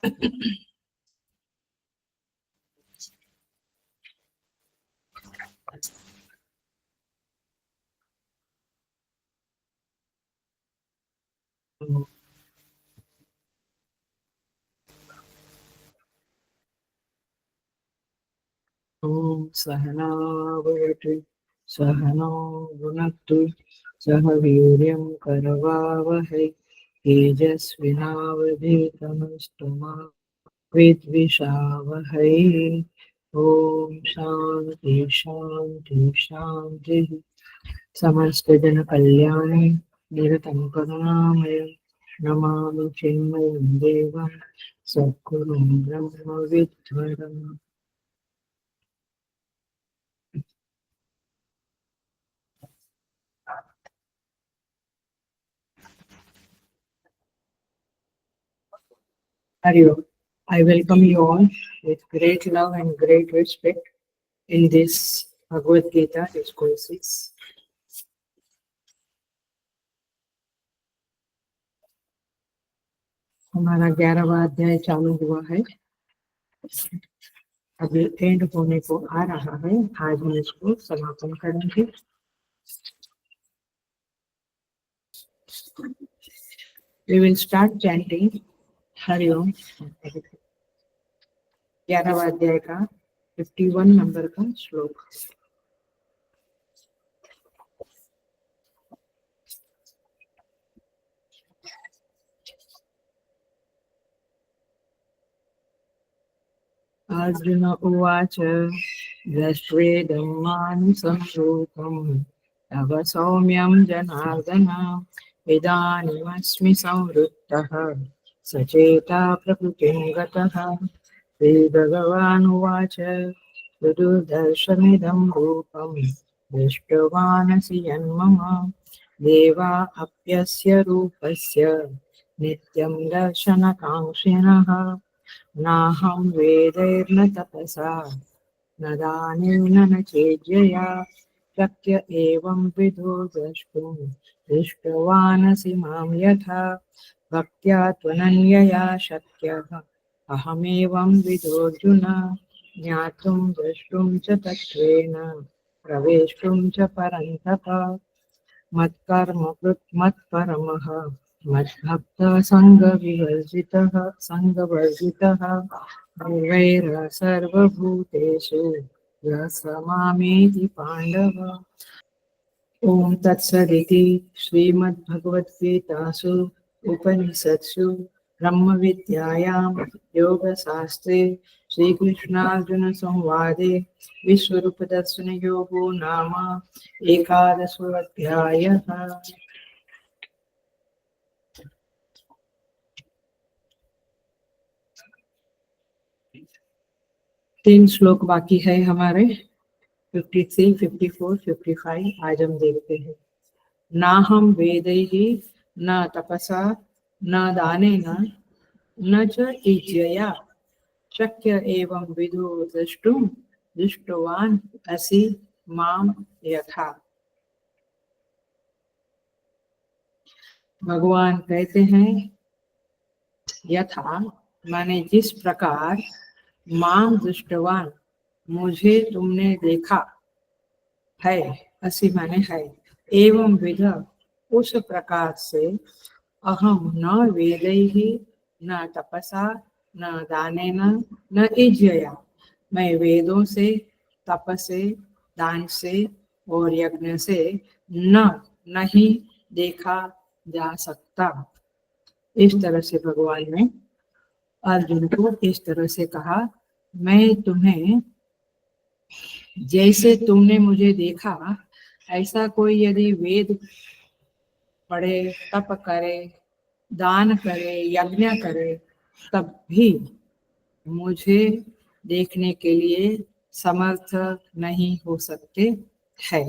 ओम सहना भवतु सहनौ भुनक्तु सह वीर्यं करवावहै तेजस्विनावधीतमस्तु मा विद्विषावहै। ओम शांति शांति शांति। समस्त जन कल्याणे निरतं करुणामय नमामि चिन्मयं देवं सद्गुरुं ब्रह्म विद्वरम्। Hari Om. I welcome you all with great love and great respect in this Bhagavad Gita discourses. हमारा 11वां अध्याय चालू हुआ है, अभी एंड होने को आ रहा है। आज हम इसको समापन करेंगे। We will start chanting Hari Om. 11वां अध्याय का 51 नंबर का श्लोक। अर्जुन उवाच दृष्ट्वेदं मानुषं रूपं तव सौम्यं जनार्दन इदानीमस्मि संवृत्तः सचेता प्रकृतिं गतः। श्रीभगवानुवाच सुदुर्दर्शमिदं रूपं दृष्टवानसि यन्मम देवा अप्यस्य रूपस्य नित्यं दर्शनकाङ्क्षिणः। नाहं वेदैर्न तपसा न दानेन न चेज्यया शक्य एवं विधो द्रष्टुं दृष्टवानसि मां यथा भक्त्या त्वनन्यया शक्यः अहमेवं विधोऽर्जुन ज्ञातुं द्रष्टुं च तत्त्वेन प्रवेष्टुं च परन्तप मत्कर्म कृत् मत्परमः मद्भक्तः सङ्गवर्जितः सर्वैः सर्वभूतेषु यः स मामेति पाण्डव। ओम तत्सदिति श्रीमद्भगवद्गीतासु उपनिषत्सु ब्रह्मविद्यायां योगशास्त्रे श्रीकृष्णार्जुन संवादे विश्वरूपदर्शनयोगो नाम एकादशोऽध्यायः। 3 श्लोक बाकी है हमारे 53, 54, 55। आज हम देखते हैं। ना हम वेदैहि न तपसा न दानेन न च यज्ञया शक्य एवं विदो द्रष्टुं दृष्टवान् असि मां यथा। भगवान कहते हैं यथा माने जिस प्रकार मां दृष्टवान मुझे तुमने देखा है, असि माने है, एवं विध उस प्रकार से अहम न वेदैहि न तपसा न दानेन न यज्ञया मैं वेदों से तप से दान से और यज्ञ से नहीं देखा जा सकता। इस तरह से भगवान ने अर्जुन को इस तरह से कहा, मैं तुम्हें जैसे तुमने मुझे देखा ऐसा कोई यदि वेद पढ़े तप करे दान करे यज्ञ करे तब भी मुझे देखने के लिए समर्थ नहीं हो सकते है।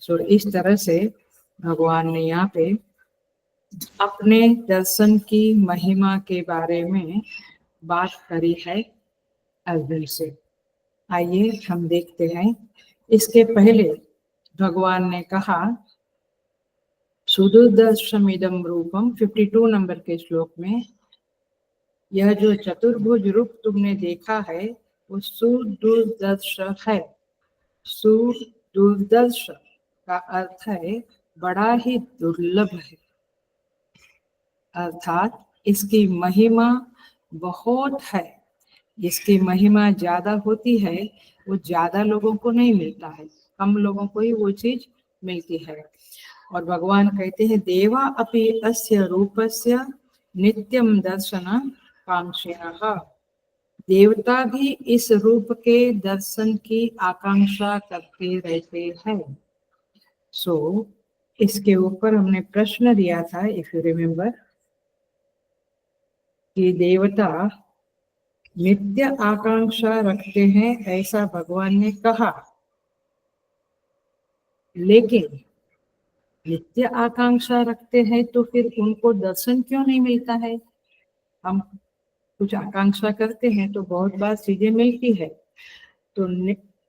सो इस तरह से भगवान ने यहाँ पे अपने दर्शन की महिमा के बारे में बात करी है अर्जुन से। आइए हम देखते हैं। इसके पहले भगवान ने कहा सुदुर्दर्शमिदं रूपम 52 नंबर के श्लोक में यह जो चतुर्भुज रूप तुमने देखा है वो सुदुर्दर्श है। सुदुर्दर्श का अर्थ है बड़ा ही दुर्लभ है, अर्थात इसकी महिमा बहुत है। जिसकी महिमा ज्यादा होती है वो ज्यादा लोगों को नहीं मिलता है, कम लोगों को ही वो चीज मिलती है। और भगवान कहते हैं देवा अपि अस्य रूपस्य नित्यम दर्शन कांक्षिणः। देवता भी इस रूप के दर्शन की आकांक्षा करते रहते हैं। सो इसके ऊपर हमने प्रश्न दिया था, इफ यू रिमेम्बर, कि देवता नित्य आकांक्षा रखते हैं ऐसा भगवान ने कहा, लेकिन नित्य आकांक्षा रखते हैं तो फिर उनको दर्शन क्यों नहीं मिलता है? हम कुछ आकांक्षा करते हैं तो बहुत बार चीजें मिलती है। तो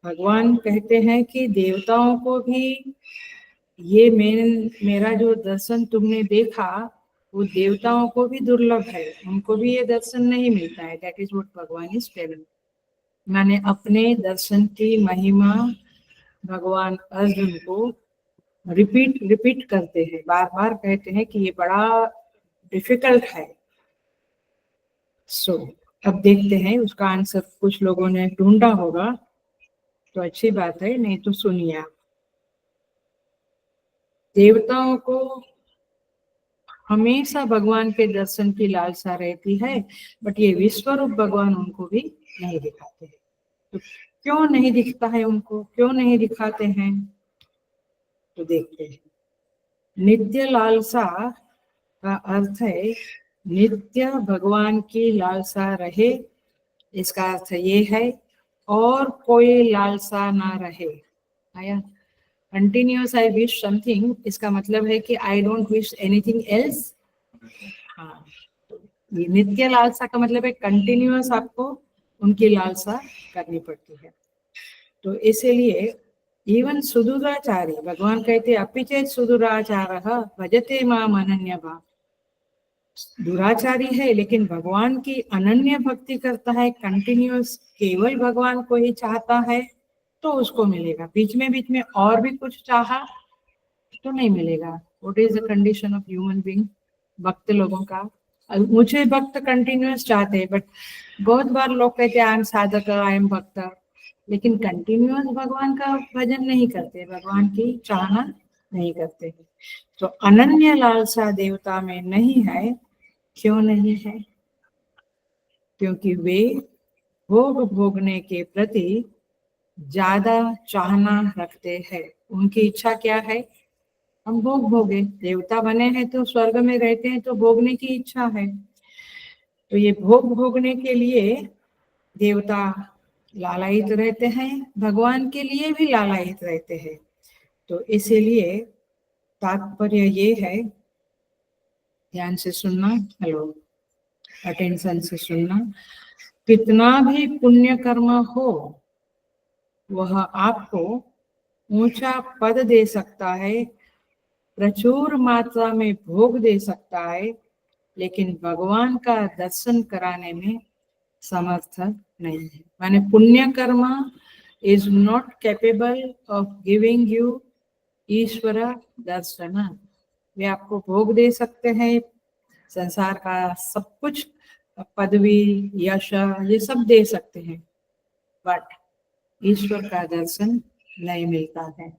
भगवान कहते हैं कि देवताओं को भी ये मेरा जो दर्शन तुमने देखा वो देवताओं को भी दुर्लभ है, उनको भी ये दर्शन नहीं मिलता है। दैट इज व्हाट भगवान इज टेलिंग। मैंने अपने दर्शन की महिमा भगवान अर्जुन को रिपीट रिपीट करते हैं, बार बार कहते हैं कि ये बड़ा डिफिकल्ट है। सो अब देखते हैं उसका आंसर कुछ लोगों ने ढूंढा होगा तो अच्छी बात है, नहीं तो सुनिए आप। देवताओं को हमेशा भगवान के दर्शन की लालसा रहती है, बट ये विश्वरूप भगवान उनको भी नहीं दिखाते। तो क्यों नहीं दिखता है उनको, क्यों नहीं दिखाते हैं? तो देखते हैं। नित्य लालसा का अर्थ है नित्य भगवान की लालसा रहे, इसका अर्थ ये है और कोई लालसा ना रहे। आया? कंटिन्यूअस आई विश समथिंग, इसका मतलब है कि I don't wish anything else. हाँ, ये नित्य लालसा का मतलब है कंटिन्यूअस आपको उनकी लालसा करनी पड़ती है। तो इसीलिए इवन सुदूराचारी, भगवान कहते अपि चेत सुदूराचारः भजते माम अनन्य भाव। दुराचारी है लेकिन भगवान की अनन्य भक्ति करता है, कंटिन्यूअस केवल भगवान को ही चाहता है, तो उसको मिलेगा। बीच में और भी कुछ चाहा तो नहीं मिलेगा। What is the condition of human being? भक्त लोगों का, मुझे भक्त कंटिन्यूअस चाहते हैं, बट बहुत बार लोग कहते हैं आई एम साधक, आई एम भक्त, लेकिन कंटिन्यूअस भगवान का भजन नहीं करते, भगवान की चाहना नहीं करते। तो अनन्य लालसा देवता में नहीं है। क्यों नहीं है? क्योंकि वे भोग भोगने के प्रति ज्यादा चाहना रखते हैं। उनकी इच्छा क्या है? हम भोग भोगे। देवता बने हैं तो स्वर्ग में रहते हैं तो भोगने की इच्छा है, तो ये भोग भोगने के लिए देवता लालायित रहते हैं, भगवान के लिए भी लालायित रहते हैं। तो इसीलिए तात्पर्य ये है, ध्यान से सुनना, हेलो, अटेंशन से सुनना, कितना भी पुण्य कर्म हो वह आपको ऊंचा पद दे सकता है, प्रचुर मात्रा में भोग दे सकता है, लेकिन भगवान का दर्शन कराने में समर्थ नहीं है। माने पुण्य कर्म is not capable of giving you ईश्वर दर्शन। वे आपको भोग दे सकते हैं, संसार का सब कुछ, पदवी, यश, ये सब दे सकते हैं, बट ईश्वर का दर्शन नहीं मिलता है।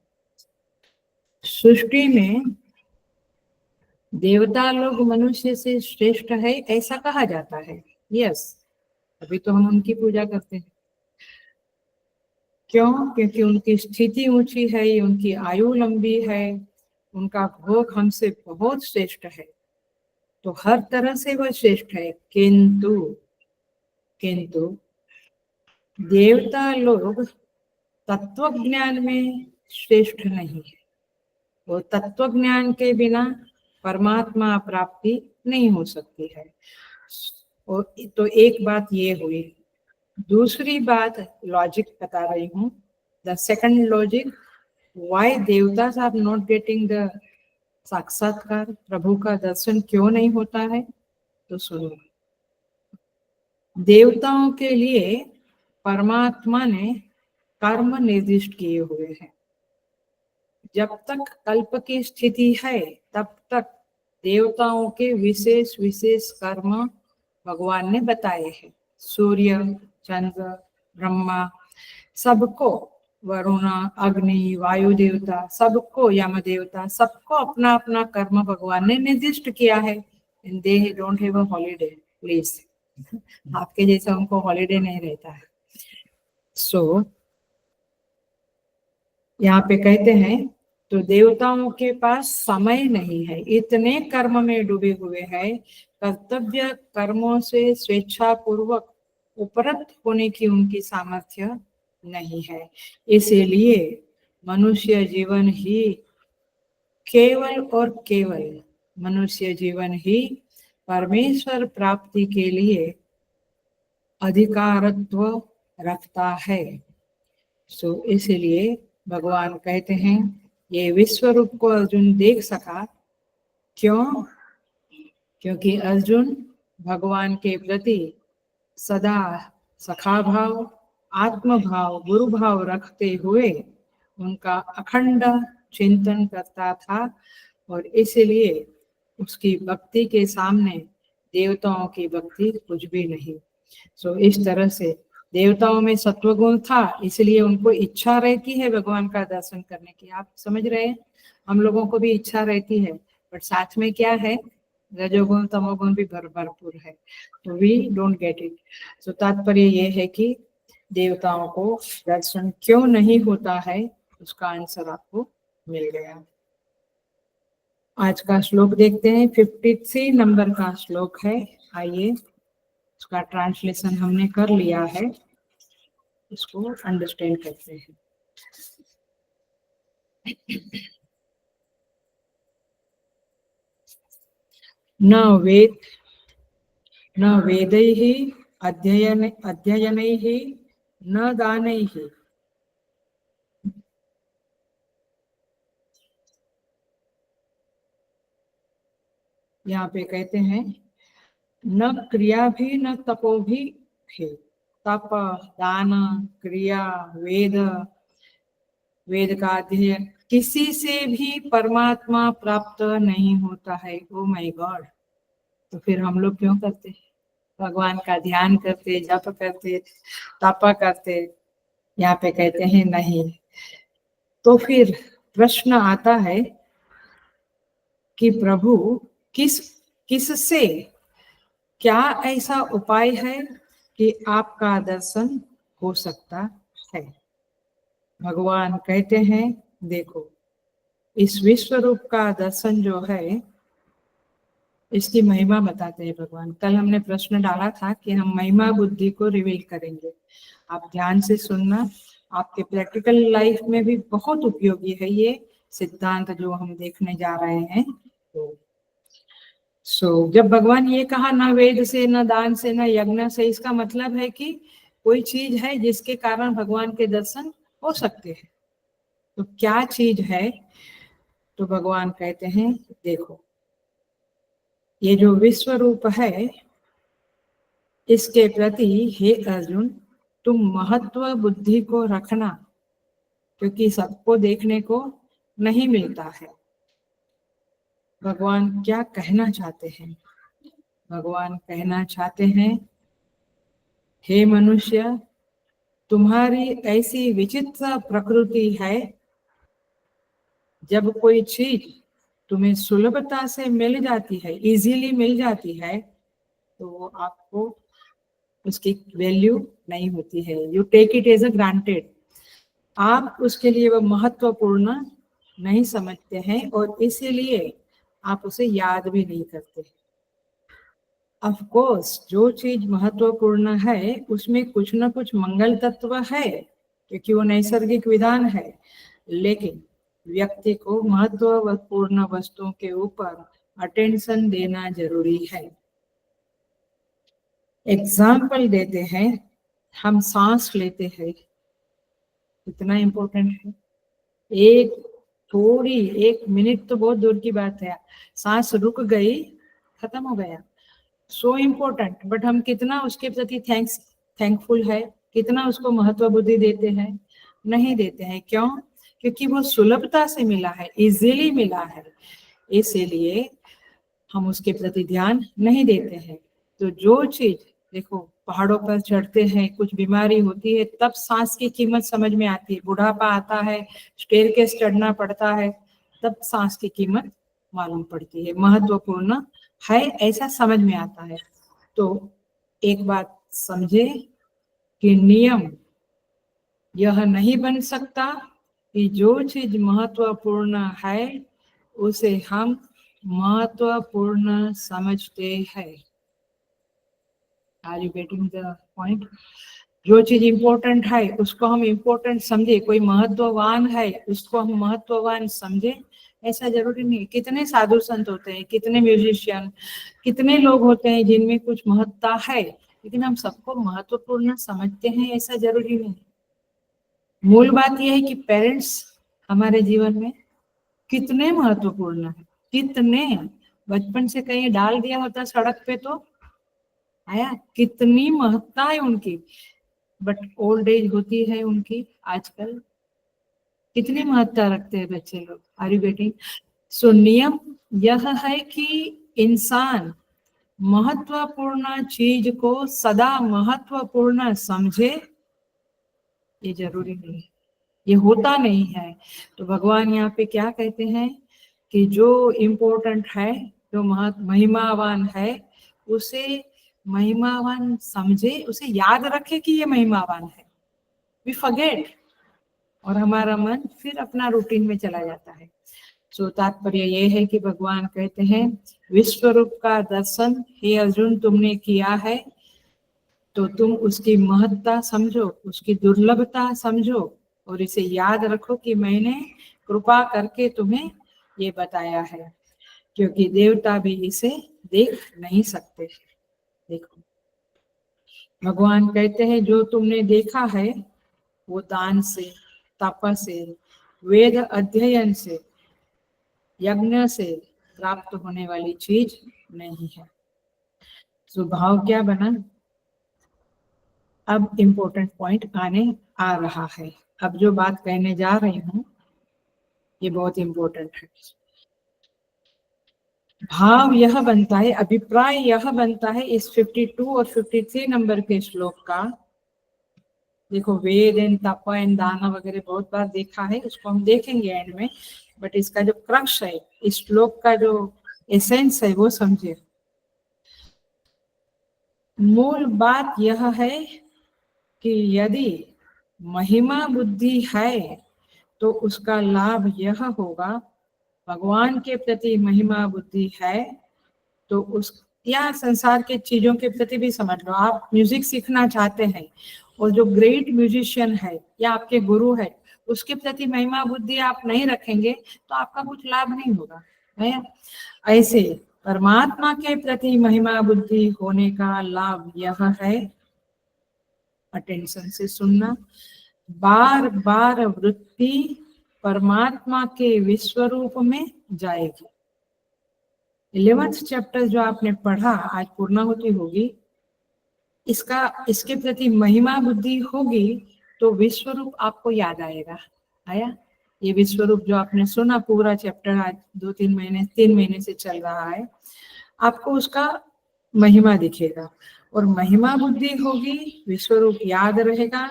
सृष्टि में देवता लोग मनुष्य से श्रेष्ठ है ऐसा कहा जाता है। यस, अभी तो हम उनकी पूजा करते हैं। क्यों? क्योंकि उनकी स्थिति ऊंची है, उनकी आयु लंबी है, उनका भोग हमसे बहुत श्रेष्ठ है, तो हर तरह से वह श्रेष्ठ है। किंतु किंतु देवता लोग तत्व ज्ञान में श्रेष्ठ नहीं है। वो तत्व ज्ञान के बिना परमात्मा प्राप्ति नहीं हो सकती है। और तो एक बात ये हुई। दूसरी बात लॉजिक बता रही हूँ, द सेकंड लॉजिक, व्हाई देवतास आर नॉट गेटिंग द साक्षात्कार, प्रभु का दर्शन क्यों नहीं होता है? तो सुनो, देवताओं के लिए परमात्मा ने कर्म निर्दिष्ट किए हुए हैं। जब तक कल्प की स्थिति है तब तक देवताओं के विशेष विशेष कर्म भगवान ने बताए हैं। सूर्य, चंद्र, ब्रह्मा, सबको, वरुण, अग्नि, वायु देवता, सबको, यम देवता, सबको अपना अपना कर्म भगवान ने निर्दिष्ट किया है। They don't have a holiday please. आपके जैसा उनको हॉलीडे नहीं रहता है। सो यहाँ पे कहते हैं तो देवताओं के पास समय नहीं है, इतने कर्म में डूबे हुए हैं, कर्तव्य कर्मों से स्वेच्छा पूर्वक उपरत होने की उनकी सामर्थ्य नहीं है। इसीलिए मनुष्य जीवन ही केवल और केवल मनुष्य जीवन ही परमेश्वर प्राप्ति के लिए अधिकारत्व रखता है। सो इसलिए भगवान कहते हैं ये विश्व रूप को अर्जुन देख सका। क्यों? क्योंकि अर्जुन भगवान के प्रति सदा सखा भाव, आत्म भाव, गुरु भाव रखते हुए उनका अखंड चिंतन करता था और इसलिए उसकी भक्ति के सामने देवताओं की भक्ति कुछ भी नहीं। सो इस तरह से देवताओं में सत्वगुण था, इसलिए उनको इच्छा रहती है भगवान का दर्शन करने की। आप समझ रहे हैं, हम लोगों को भी इच्छा रहती है, बट साथ में क्या है, रजोगुण तमोगुण भी भरपूर है, तो वी डोंट गेट इट। सो तात्पर्य ये है कि देवताओं को दर्शन क्यों नहीं होता है, उसका आंसर आपको मिल गया। आज का श्लोक देखते हैं, 53 नंबर का श्लोक है। आइए, उसका ट्रांसलेशन हमने कर लिया है, इसको अंडरस्टैंड करते हैं। न वेदैः अध्ययनैः न दानैः यहाँ पे कहते हैं न क्रिया भी न तपो भी है। तप, दान, क्रिया, वेद का अध्ययन, किसी से भी परमात्मा प्राप्त नहीं होता है। ओ माय गॉड, तो फिर हम लोग क्यों करते हैं? भगवान का ध्यान करते, जप करते, तप करते, यहाँ पे कहते हैं नहीं। तो फिर प्रश्न आता है कि प्रभु किससे, क्या ऐसा उपाय है कि आपका दर्शन हो सकता है? भगवान कहते हैं देखो, इस विश्व रूप का दर्शन जो है, इसकी महिमा बताते हैं भगवान। कल हमने प्रश्न डाला था कि हम महिमा बुद्धि को रिवील करेंगे। आप ध्यान से सुनना, आपके प्रैक्टिकल लाइफ में भी बहुत उपयोगी है ये सिद्धांत जो हम देखने जा रहे हैं। तो जब भगवान ये कहा ना वेद से, न दान से, न यज्ञ से, इसका मतलब है कि कोई चीज है जिसके कारण भगवान के दर्शन हो सकते हैं। तो क्या चीज है? तो भगवान कहते हैं देखो, ये जो विश्व रूप है, इसके प्रति हे अर्जुन तुम महत्व बुद्धि को रखना, क्योंकि सबको देखने को नहीं मिलता है। भगवान क्या कहना चाहते हैं? भगवान कहना चाहते हैं हे मनुष्य, तुम्हारी ऐसी विचित्र प्रकृति है, जब कोई चीज तुम्हें सुलभता से मिल जाती है, इजीली मिल जाती है, तो वो आपको उसकी वैल्यू नहीं होती है। You take it as a granted. आप उसके लिए वो महत्वपूर्ण नहीं समझते हैं और इसीलिए आप उसे याद भी नहीं करते। ऑफ कोर्स जो चीज महत्वपूर्ण है उसमें कुछ ना कुछ मंगल तत्व है, क्योंकि वो नैसर्गिक विधान है, लेकिन व्यक्ति को महत्वपूर्ण वस्तुओं के ऊपर अटेंशन देना जरूरी है। एग्जाम्पल देते हैं, हम सांस लेते हैं, कितना इम्पोर्टेंट है। एक मिनट तो बहुत दूर की बात है, सांस रुक गई, खत्म हो गया। सो इम्पोर्टेंट, बट हम कितना उसके प्रति थैंकफुल है, कितना उसको महत्व बुद्धि देते हैं? नहीं देते हैं। क्यों? क्योंकि वो सुलभता से मिला है, इजीली मिला है, इसीलिए हम उसके प्रति ध्यान नहीं देते हैं। तो जो चीज, देखो पहाड़ों पर चढ़ते हैं, कुछ बीमारी होती है, तब सांस की कीमत समझ में आती है। बुढ़ापा आता है, स्टेयरकेस चढ़ना पड़ता है, तब सांस की कीमत मालूम पड़ती है, महत्वपूर्ण है, ऐसा समझ में आता है। तो एक बात समझे कि नियम यह नहीं बन सकता कि जो चीज महत्वपूर्ण है उसे हम महत्वपूर्ण समझते हैं। Are you getting the point? जो चीज इम्पोर्टेंट है उसको हम इम्पोर्टेंट समझे, कोई महत्ववान है उसको हम महत्ववान समझे, ऐसा जरूरी नहीं। कितने साधु संत होते हैं, कितने म्यूजिशियन, कितने लोग होते हैं जिनमें कुछ महत्ता है, लेकिन हम सबको महत्वपूर्ण समझते हैं, ऐसा जरूरी नहीं। मूल बात यह है कि पेरेंट्स हमारे जीवन में कितने महत्वपूर्ण है, कितने। बचपन से कहीं डाल दिया होता सड़क पे तो आया, कितनी महत्ता है उनकी, बट ओल्ड एज होती है उनकी आजकल, कितनी महत्ता रखते हैं बच्चे लोग। Are you getting? सो नियम यह है कि इंसान महत्वपूर्ण चीज को सदा महत्वपूर्ण समझे, ये जरूरी नहीं है, ये होता नहीं है। तो भगवान यहाँ पे क्या कहते हैं कि जो इम्पोर्टेंट है, जो महिमावान है, उसे महिमावान समझे, उसे याद रखे कि ये महिमावान है। वी फॉरगेट, और हमारा मन फिर अपना रूटीन में चला जाता है। सो तात्पर्य ये है कि भगवान कहते हैं विश्व रूप का दर्शन हे अर्जुन तुमने किया है, तो तुम उसकी महत्ता समझो, उसकी दुर्लभता समझो, और इसे याद रखो कि मैंने कृपा करके तुम्हें ये बताया है, क्योंकि देवता भी इसे देख नहीं सकते। देखो भगवान कहते हैं जो तुमने देखा है वो दान से, तप से, वेद अध्ययन से, यज्ञ से प्राप्त होने वाली चीज नहीं है। स्वभाव क्या बना? अब इम्पोर्टेंट पॉइंट आने आ रहा है। अब जो बात कहने जा रही हूँ ये बहुत इम्पोर्टेंट है। भाव यह बनता है, अभिप्राय यह बनता है इस 52 और 53 नंबर के श्लोक का। देखो वेद एंड तप एंड दान वगैरह बहुत बार देखा है, उसको हम देखेंगे एंड में, बट इसका जो क्रक्ष है, इस श्लोक का जो एसेंस है वो समझे। मूल बात यह है कि यदि महिमा बुद्धि है तो उसका लाभ यह होगा, भगवान के प्रति महिमा बुद्धि है तो उस, या संसार के चीजों के प्रति भी समझ लो, आप म्यूजिक सीखना चाहते हैं और जो ग्रेट म्यूजिशियन है या आपके गुरु है उसके प्रति महिमा बुद्धि आप नहीं रखेंगे तो आपका कुछ लाभ नहीं होगा, है? ऐसे परमात्मा के प्रति महिमा बुद्धि होने का लाभ यह है, अटेंशन से सुनना, बार बार वृत्ति परमात्मा के विश्व रूप में जाएगी। 11th चैप्टर जो आपने पढ़ा आज पूर्णाहुति होगी, इसके प्रति महिमा बुद्धि होगी तो विश्व रूप आपको याद आएगा। आया? ये विश्व रूप जो आपने सुना पूरा चैप्टर आज 2-3 महीने 3 महीने से चल रहा है, आपको उसका महिमा दिखेगा, और महिमा बुद्धि होगी, विश्व रूप याद रहेगा,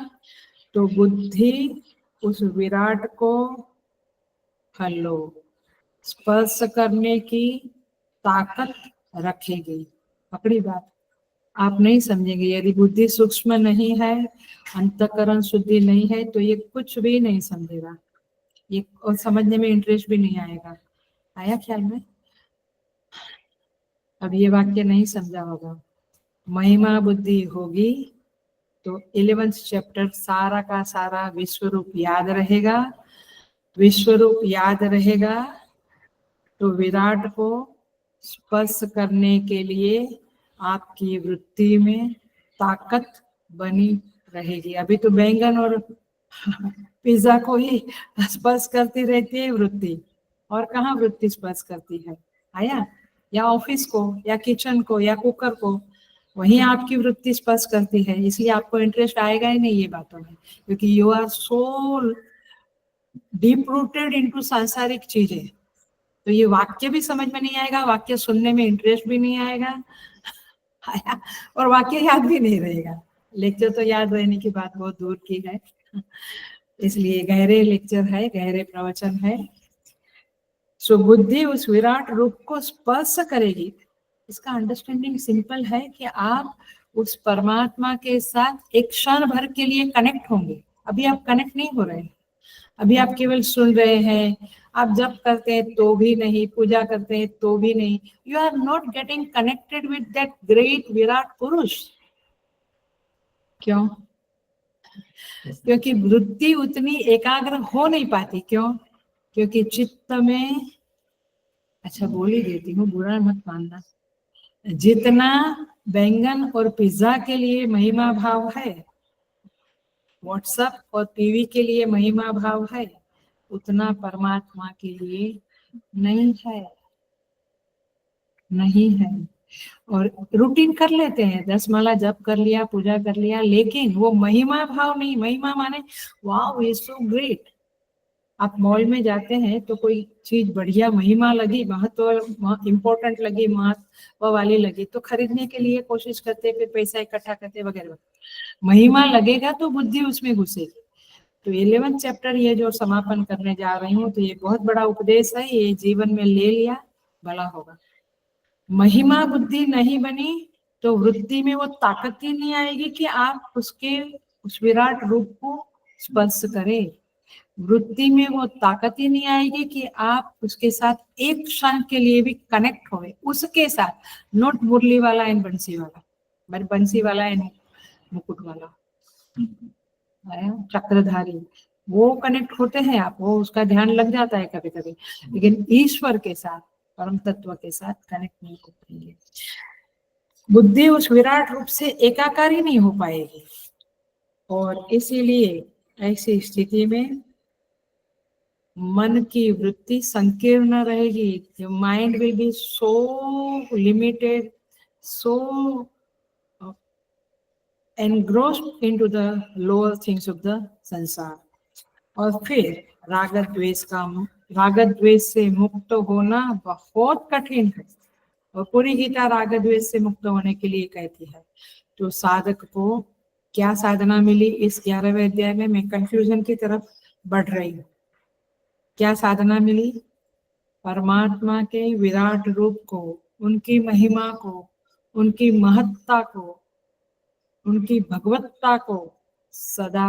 तो बुद्धि उस विराट को हल्लो स्पर्श करने की ताकत रखेगी। पकड़ी बात? आप नहीं समझेंगे यदि बुद्धि सूक्ष्म नहीं है, अंतःकरण शुद्धि नहीं है, तो ये कुछ भी नहीं समझेगा, ये और समझने में इंटरेस्ट भी नहीं आएगा। आया ख्याल में? अब ये वाक्य नहीं समझा होगा। महिमा बुद्धि होगी तो 11th चैप्टर सारा का सारा विश्व रूप याद रहेगा, विश्व रूप याद रहेगा तो विराट को स्पर्श करने के लिए आपकी वृत्ति में ताकत बनी रहेगी। अभी तो बैंगन और पिज्जा को ही स्पर्श करती रहती है वृत्ति, और कहाँ वृत्ति स्पर्श करती है? आया? या ऑफिस को या किचन को या कुकर को, वहीं आपकी वृत्ति स्पर्श करती है, इसलिए आपको इंटरेस्ट आएगा ही नहीं ये बातों में, क्योंकि you are so deep rooted into सांसारिक चीजें। तो ये वाक्य भी समझ में नहीं आएगा, वाक्य सुनने में इंटरेस्ट भी नहीं आएगा और वाक्य याद भी नहीं रहेगा। लेक्चर तो याद रहने की बात बहुत दूर की है, इसलिए गहरे लेक्चर है, गहरे प्रवचन है। सो बुद्धि उस विराट रूप को स्पर्श करेगी। इसका अंडरस्टैंडिंग सिंपल है कि आप उस परमात्मा के साथ एक क्षण भर के लिए कनेक्ट होंगे। अभी आप कनेक्ट नहीं हो रहे हैं, अभी आप केवल सुन रहे हैं। आप जप करते हैं तो भी नहीं, पूजा करते हैं तो भी नहीं, you are not getting connected with that great विराट पुरुष। क्यों? क्योंकि वृत्ति उतनी एकाग्र हो नहीं पाती। क्यों? क्योंकि चित्त में, अच्छा बोल ही देती हूँ, बुरा मत मानना, जितना बैंगन और पिज्जा के लिए महिमा भाव है, व्हाट्सएप और टीवी के लिए महिमा भाव है, उतना परमात्मा के लिए नहीं है, नहीं है। और रूटीन कर लेते हैं, 10 माला जप कर लिया, पूजा कर लिया, लेकिन वो महिमा भाव नहीं। महिमा माने वाओ इज सो ग्रेट। आप मॉल में जाते हैं तो कोई चीज बढ़िया महिमा लगी, महत्व इम्पोर्टेंट लगी, महत्व वाली लगी, तो खरीदने के लिए कोशिश करते, फिर पैसा इकट्ठा करते वगैरह। महिमा लगेगा तो बुद्धि उसमें घुसेगी। तो 11th चैप्टर ये जो समापन करने जा रही हूँ, तो ये बहुत बड़ा उपदेश है, ये जीवन में ले लिया भला होगा। महिमा बुद्धि नहीं बनी तो वृत्ति में वो ताकत ही नहीं आएगी कि आप उसके उस विराट रूप को स्पर्श करें। वृत्ति में वो ताकत ही नहीं आएगी कि आप उसके साथ एक क्षण के लिए भी कनेक्ट होए उसके साथ। नोट मुरली वाला एंड बंसी वाला, बंसी वाला एंड मुकुट वाला, चक्रधारी, वो कनेक्ट होते हैं आप, वो उसका ध्यान लग जाता है कभी कभी, लेकिन ईश्वर के साथ, परम तत्व के साथ कनेक्ट नहीं हो पाएंगे। बुद्धि उस विराट रूप से एकाकार ही नहीं हो पाएगी, और इसीलिए ऐसी स्थिति में मन की वृत्ति संकीर्ण रहेगी। The mind will be so limited, so engrossed into the lower things of the संसार। और फिर राग द्वेष से मुक्त होना बहुत कठिन है, और पूरी गीता राग द्वेष से मुक्त होने के लिए कहती है। तो साधक को क्या साधना मिली इस 11वें अध्याय में? मैं कंफ्यूजन की तरफ बढ़ रही हूँ। क्या साधना मिली? परमात्मा के विराट रूप को, उनकी महिमा को, उनकी महत्ता को, उनकी भगवत्ता को सदा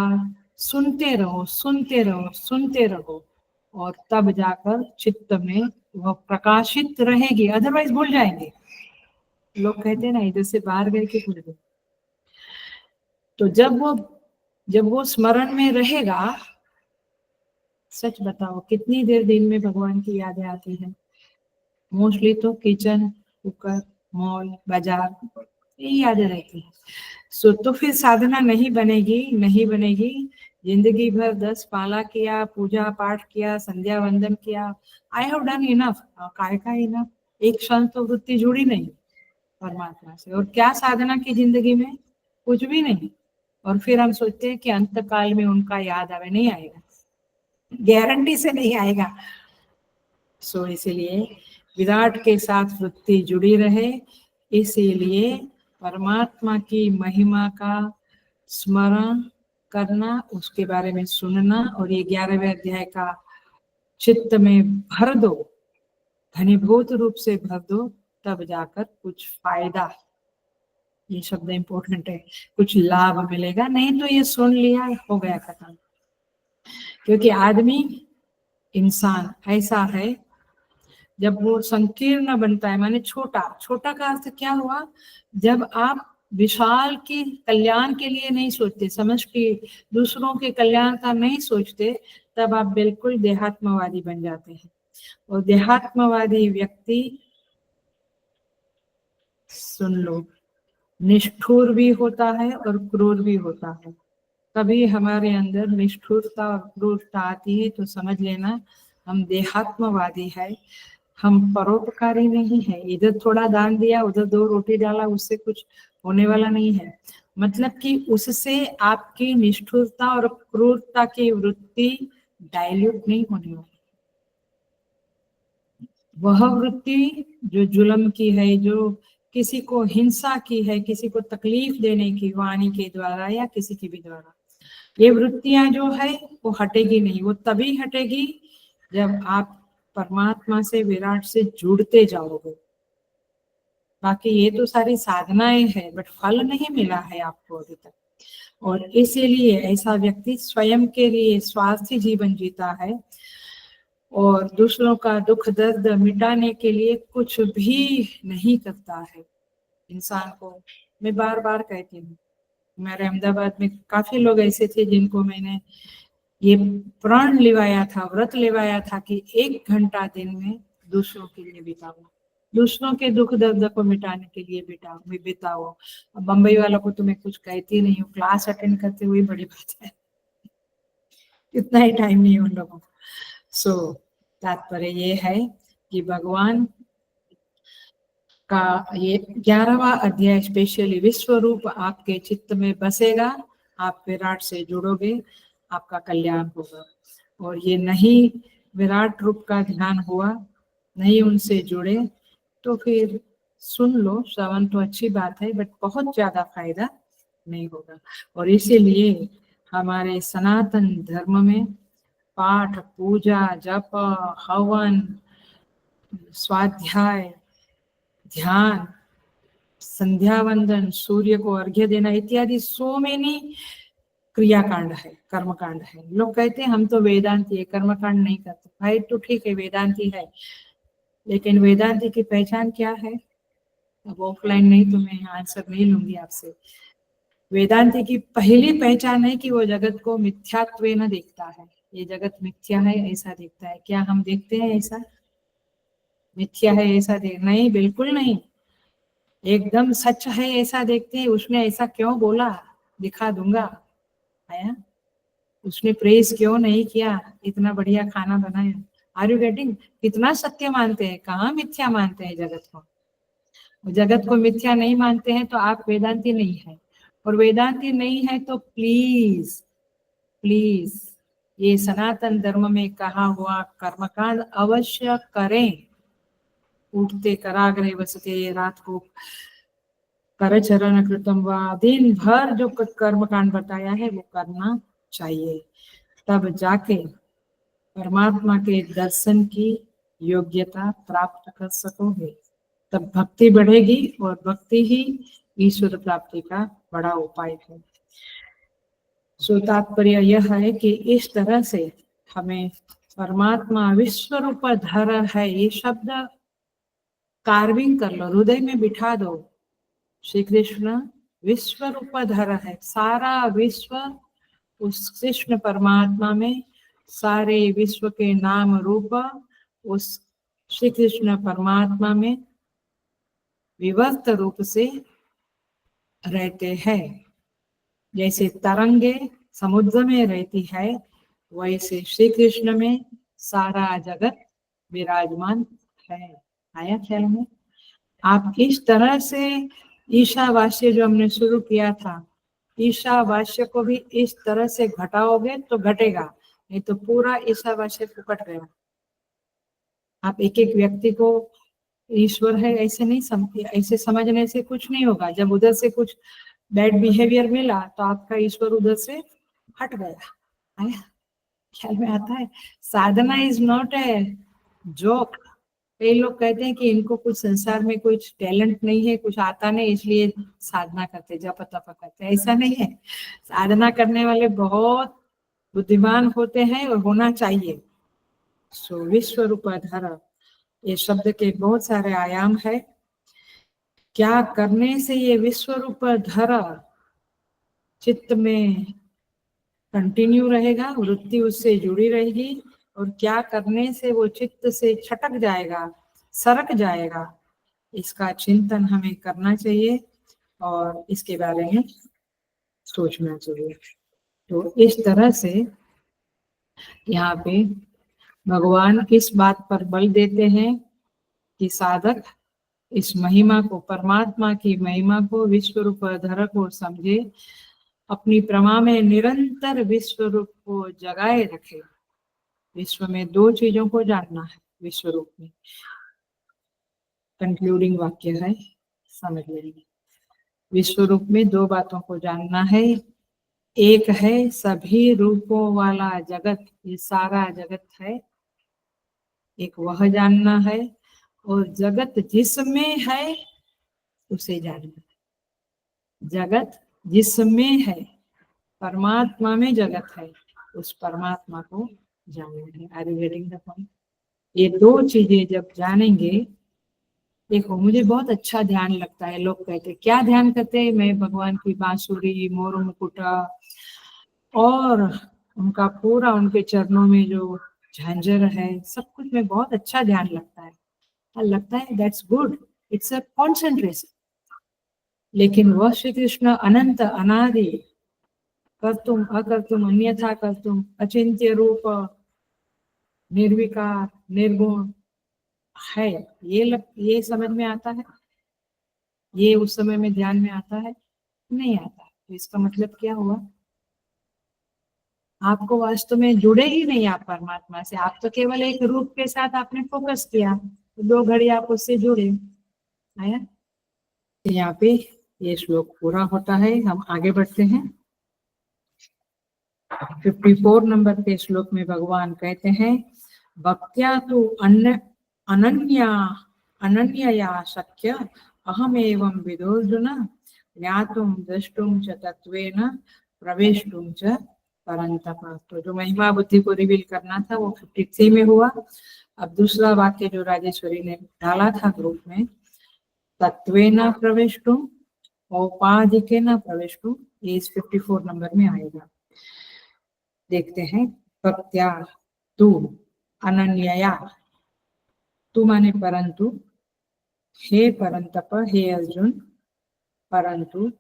सुनते रहो, सुनते रहो, सुनते रहो, और तब जाकर चित्त में वह प्रकाशित रहेगी, अदरवाइज भूल जाएंगे। लोग कहते हैं ना, इधर से बाहर गए कि भूल गए। तो जब वो स्मरण में रहेगा, सच बताओ कितनी देर दिन में भगवान की यादें आती है? मोस्टली तो किचन, कुकर, मॉल, बाजार, यही यादें रहती है। सो तो फिर साधना नहीं बनेगी। जिंदगी भर 10 माला किया, पूजा पाठ किया, संध्या वंदन किया, आई हैव डन इनफ। काय का इनफ? एक क्षण तो वृत्ति जुड़ी नहीं परमात्मा से, और क्या साधना की जिंदगी में? कुछ भी नहीं। और फिर हम सोचते हैं कि अंत काल में उनका याद आवे, नहीं आएगा, गारंटी से नहीं आएगा। सो इसीलिए विराट के साथ वृत्ति जुड़ी रहे, इसीलिए परमात्मा की महिमा का स्मरण करना, उसके बारे में सुनना, और ये 11वें अध्याय का चित्त में भर दो, घनीभूत रूप से भर दो, तब जाकर कुछ फायदा, ये शब्द इंपॉर्टेंट है, कुछ लाभ मिलेगा। नहीं तो ये सुन लिया, हो गया खत्म। क्योंकि आदमी, इंसान ऐसा है, जब वो संकीर्ण बनता है, माने छोटा, छोटा का अर्थ क्या हुआ? जब आप विशाल के कल्याण के लिए नहीं सोचते, समष्टि दूसरों के कल्याण का नहीं सोचते, तब आप बिल्कुल देहात्मवादी बन जाते हैं। और देहात्मवादी व्यक्ति, सुन लो, निष्ठुर भी होता है और क्रूर भी होता है। कभी हमारे अंदर निष्ठुरता और क्रूरता आती है तो समझ लेना हम देहात्मवादी है। हम परोपकारी नहीं है। इधर थोड़ा दान दिया, उधर 2 रोटी डाला, उससे कुछ होने वाला नहीं है। मतलब कि उससे आपकी निष्ठुरता और क्रूरता की वृत्ति डाइल्यूट नहीं होने वाली। वह वृत्ति जो जुल्म की है, जो किसी को हिंसा की है, किसी को तकलीफ देने की वाणी के द्वारा या किसी की भी द्वारा, ये वृत्तियां जो है वो हटेगी नहीं। वो तभी हटेगी जब आप परमात्मा से, विराट से जुड़ते जाओगे। बाकी ये तो सारी साधनाएं हैं, बट फल नहीं मिला है आपको अभी तक। और इसीलिए ऐसा व्यक्ति स्वयं के लिए स्वार्थी जीवन जीता है और दूसरों का दुख दर्द मिटाने के लिए कुछ भी नहीं करता है। इंसान को मैं बार बार कहती हूँ, हमारे अहमदाबाद में काफी लोग ऐसे थे जिनको मैंने ये प्रण लिवाया था, व्रत लिवाया था कि 1 घंटा दिन में दूसरों के लिए बिताओ, दूसरों के दुख दर्द को मिटाने के लिए बिताओ। अब बम्बई वालों को तो मैं कुछ कहती नहीं हूँ, क्लास अटेंड करते हुए बड़ी बात है, इतना ही टाइम नहीं है उन लोगों को। सो तात्पर्य ये है कि भगवान का ये 11वां अध्याय स्पेशली विश्व रूप आपके चित्त में बसेगा, आप विराट से जुड़ोगे, आपका कल्याण होगा। और ये नहीं विराट रूप का ध्यान हुआ, नहीं उनसे जुड़े, तो फिर सुन लो, श्रवण तो अच्छी बात है, बट बहुत ज्यादा फायदा नहीं होगा। और इसीलिए हमारे सनातन धर्म में पाठ, पूजा, जप, हवन, स्वाध्याय, ध्यान, संध्या वंदन, सूर्य को अर्घ्य देना इत्यादि सो मेनी क्रियाकांड है, कर्मकांड है। लोग कहते हैं हम तो वेदांती है, कर्मकांड नहीं करते। भाई तो ठीक है, वेदांती है, लेकिन वेदांती की पहचान क्या है? अब ऑफलाइन नहीं तो मैं आंसर नहीं लूंगी आपसे। वेदांती की पहली पहचान है कि वो जगत को मिथ्यात्व न देखता है। ये जगत मिथ्या है ऐसा देखता है। क्या हम देखते हैं ऐसा? मिथ्या है ऐसा देख नहीं, बिल्कुल नहीं। एकदम सच है ऐसा देखते हैं। उसने ऐसा क्यों बोला, दिखा दूंगा। आया, उसने प्रेज क्यों नहीं किया, इतना बढ़िया खाना बनाया। Are you getting? कितना सत्य मानते हैं, कहाँ मिथ्या मानते हैं जगत को। जगत को मिथ्या नहीं मानते हैं तो आप वेदांती नहीं है। और वेदांती नहीं है तो प्लीज प्लीज ये सनातन धर्म में कहा हुआ कर्मकांड अवश्य करें। उठते कराग्रे बसते, रात को करचरण कृतम व, दिन भर जो कर्मकांड बताया है वो करना चाहिए। तब जाके परमात्मा के दर्शन की योग्यता प्राप्त कर सकोगे। तब भक्ति बढ़ेगी और भक्ति ही ईश्वर प्राप्ति का बड़ा उपाय है। सो तात्पर्य यह है कि इस तरह से हमें परमात्मा विश्व रूप धर है, ये शब्द कार्विंग कर लो, हृदय में बिठा दो। श्री कृष्ण विश्व रूप धर है, सारा विश्व उस कृष्ण परमात्मा में, सारे विश्व के नाम रूप उस श्री कृष्ण परमात्मा में विभक्त रूप से रहते हैं। जैसे तरंगे समुद्र में रहती है, वैसे श्री कृष्ण में सारा जगत विराजमान है। आया ख्याल में? आप इस तरह से ईशावास्य जो हमने शुरू किया था, ईशावास्य को भी इस तरह से घटाओगे तो घटेगा, नहीं तो पूरा ईशावास्य फुकट गया। आप एक एक व्यक्ति को ईश्वर है ऐसे नहीं ऐसे समझने से कुछ नहीं होगा। जब उधर से कुछ बैड बिहेवियर मिला तो आपका ईश्वर उधर से हट गया। ख्याल में आता है? साधना इज नॉट ए जोक। कई लोग कहते हैं कि इनको कुछ संसार में कुछ टैलेंट नहीं है, कुछ आता नहीं, इसलिए साधना करते, जप तप करते। ऐसा नहीं है। साधना करने वाले बहुत बुद्धिमान होते हैं और होना चाहिए। सो विश्व रूप धर, ये शब्द के बहुत सारे आयाम है। क्या करने से ये विश्व रूप धर चित्त में कंटिन्यू रहेगा, वृत्ति उससे जुड़ी रहेगी, और क्या करने से वो चित्त से छटक जाएगा, सरक जाएगा, इसका चिंतन हमें करना चाहिए और इसके बारे में सोचना चाहिए। तो इस तरह से यहाँ पे भगवान इस बात पर बल देते हैं कि साधक इस महिमा को, परमात्मा की महिमा को, विश्व रूप धर को समझे, अपनी प्रमा में निरंतर विश्व रूप को जगाए रखे। विश्व में दो चीजों को जानना है विश्व रूप में। कंक्लूडिंग वाक्य है, समझ लेंगे। विश्व रूप में दो बातों को जानना है। एक है सभी रूपों वाला जगत, ये सारा जगत है, एक वह जानना है। और जगत जिसमें है उसे जानना है। जगत जिसमें है, परमात्मा में जगत है, उस परमात्मा को जानना है। Are you getting the point? ये दो चीजें जब जानेंगे, देखो मुझे बहुत अच्छा ध्यान लगता है। लोग कहते क्या ध्यान करते हैं? मैं भगवान की बांसुरी, मोर मुकुटा और उनका पूरा उनके चरणों में जो झांझर है, सब कुछ में बहुत अच्छा ध्यान लगता है। और लगता है that's good, it's a concentration. लेकिन वह श्री कृष्ण अनंत अनादि, कर्तुम अकर्तुम अन्यथा कर्तुम, अचिंत्य रूप, निर्विकार, निर्गुण है, ये समझ में आता है? ये उस समय में ध्यान में आता है? नहीं आता। तो इसका मतलब क्या हुआ? आपको वास्तव में जुड़े ही नहीं आप परमात्मा से। आप तो केवल एक रूप के साथ आपने फोकस किया, तो 2 घड़ी आप उससे जुड़े। आया? यहाँ पे ये श्लोक पूरा होता है। हम आगे बढ़ते हैं। 54 नंबर के श्लोक में भगवान कहते हैं, भक्त्या तु अनन्यया शक्य अहम एवं विदोर्जुन ज्ञातुम द्रष्टुम च तत्वेन प्रवेष्टुम च परंतप। तो जो महिमा बुद्धि को रिवील करना था वो 53 में हुआ। अब दूसरा वाक्य जो राजेश्वरी ने डाला था ग्रुप में, तत्वेन प्रवेष्टुम औपाधिकेन प्रवेष्टुम, ये इस 54 नंबर में आएगा। देखते हैं। भक्त्या तु अनन्यया, तू माने परंतु, हे परंतप, हे अर्जुन, परंतु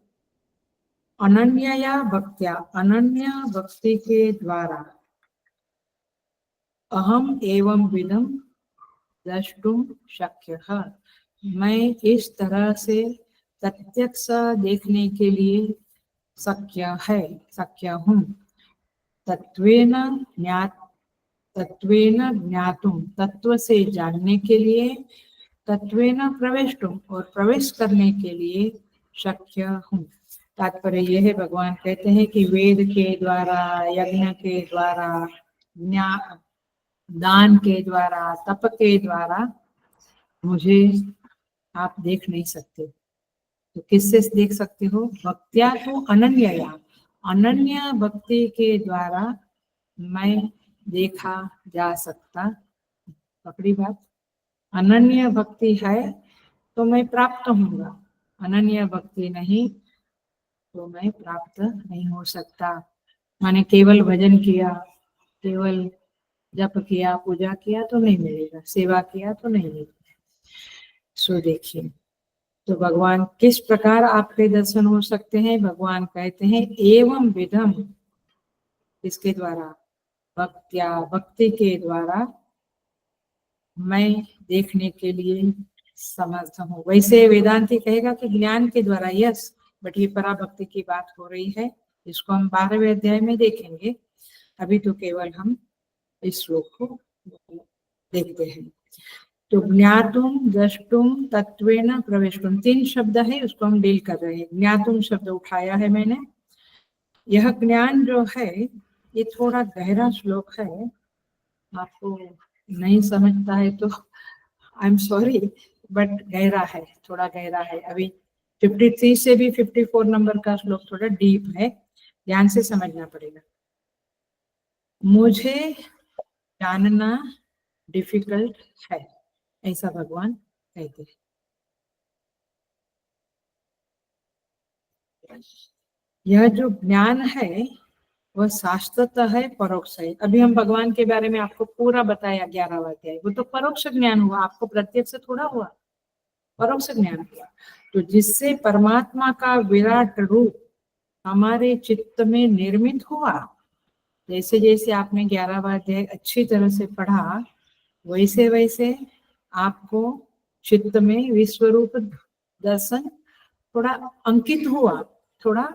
अनन्यया भक्त्या, अनन्य भक्ति के द्वारा, अहम एवं विदम द्रष्टुम शक्य, मैं इस तरह से प्रत्यक्ष देखने के लिए शक्य हूँ। तत्वेन ज्ञातुम, तत्व से जानने के लिए, तत्वेन प्रवेष्टुम, और प्रवेश करने के लिए शक्य हूँ। तात्पर्य यह है, भगवान कहते हैं कि वेद के द्वारा, यज्ञ के द्वारा, दान के द्वारा, तप के द्वारा मुझे आप देख नहीं सकते। तो किससे देख सकते हो? भक्त्या तो अनन्यया, अनन्य भक्ति के द्वारा मैं देखा जा सकता। पकड़ी बात? अनन्य भक्ति है तो मैं प्राप्त होऊंगा, अनन्य भक्ति नहीं तो मैं प्राप्त नहीं हो सकता। मैंने केवल भजन किया, केवल जप किया, पूजा किया तो नहीं मिलेगा, सेवा किया तो नहीं मिलेगा। सो देखिए, तो भगवान किस प्रकार आपके दर्शन हो सकते हैं? भगवान कहते हैं एवं विधम, इसके द्वारा, भक्त्या, भक्ति के द्वारा मैं देखने के लिए समर्थ हूँ। वैसे वेदांती कहेगा कि ज्ञान के द्वारा, यस, बट ये पराभक्ति की बात हो रही है, इसको हम 12वें अध्याय में देखेंगे। अभी तो केवल हम इस श्लोक को देखते हैं। तो ज्ञातुम, द्रष्टुम, तत्वेन प्रवेष्टुम, 3 शब्द है, उसको हम डील कर रहे हैं। ज्ञातुम शब्द उठाया है मैंने। यह ज्ञान जो है ये थोड़ा गहरा श्लोक है, आपको नहीं समझता है तो आई एम सॉरी, बट गहरा है, थोड़ा गहरा है। अभी 53 से भी 54 नंबर का श्लोक थोड़ा डीप है, ध्यान से समझना पड़ेगा। मुझे जानना डिफिकल्ट है, ऐसा भगवान कहते हैं। यह जो ज्ञान है वह शाश्वत है, परोक्ष है। अभी हम भगवान के बारे में आपको पूरा बताया 11वां अध्याय, वो तो परोक्ष ज्ञान हुआ, आपको प्रत्यक्ष थोड़ा हुआ, परोक्ष ज्ञान हुआ। तो जिससे परमात्मा का विराट रूप हमारे चित्त में निर्मित हुआ, जैसे जैसे आपने 11वां अध्याय अच्छी तरह से पढ़ा, वैसे वैसे आपको चित्त में विश्व रूप दर्शन थोड़ा अंकित हुआ, थोड़ा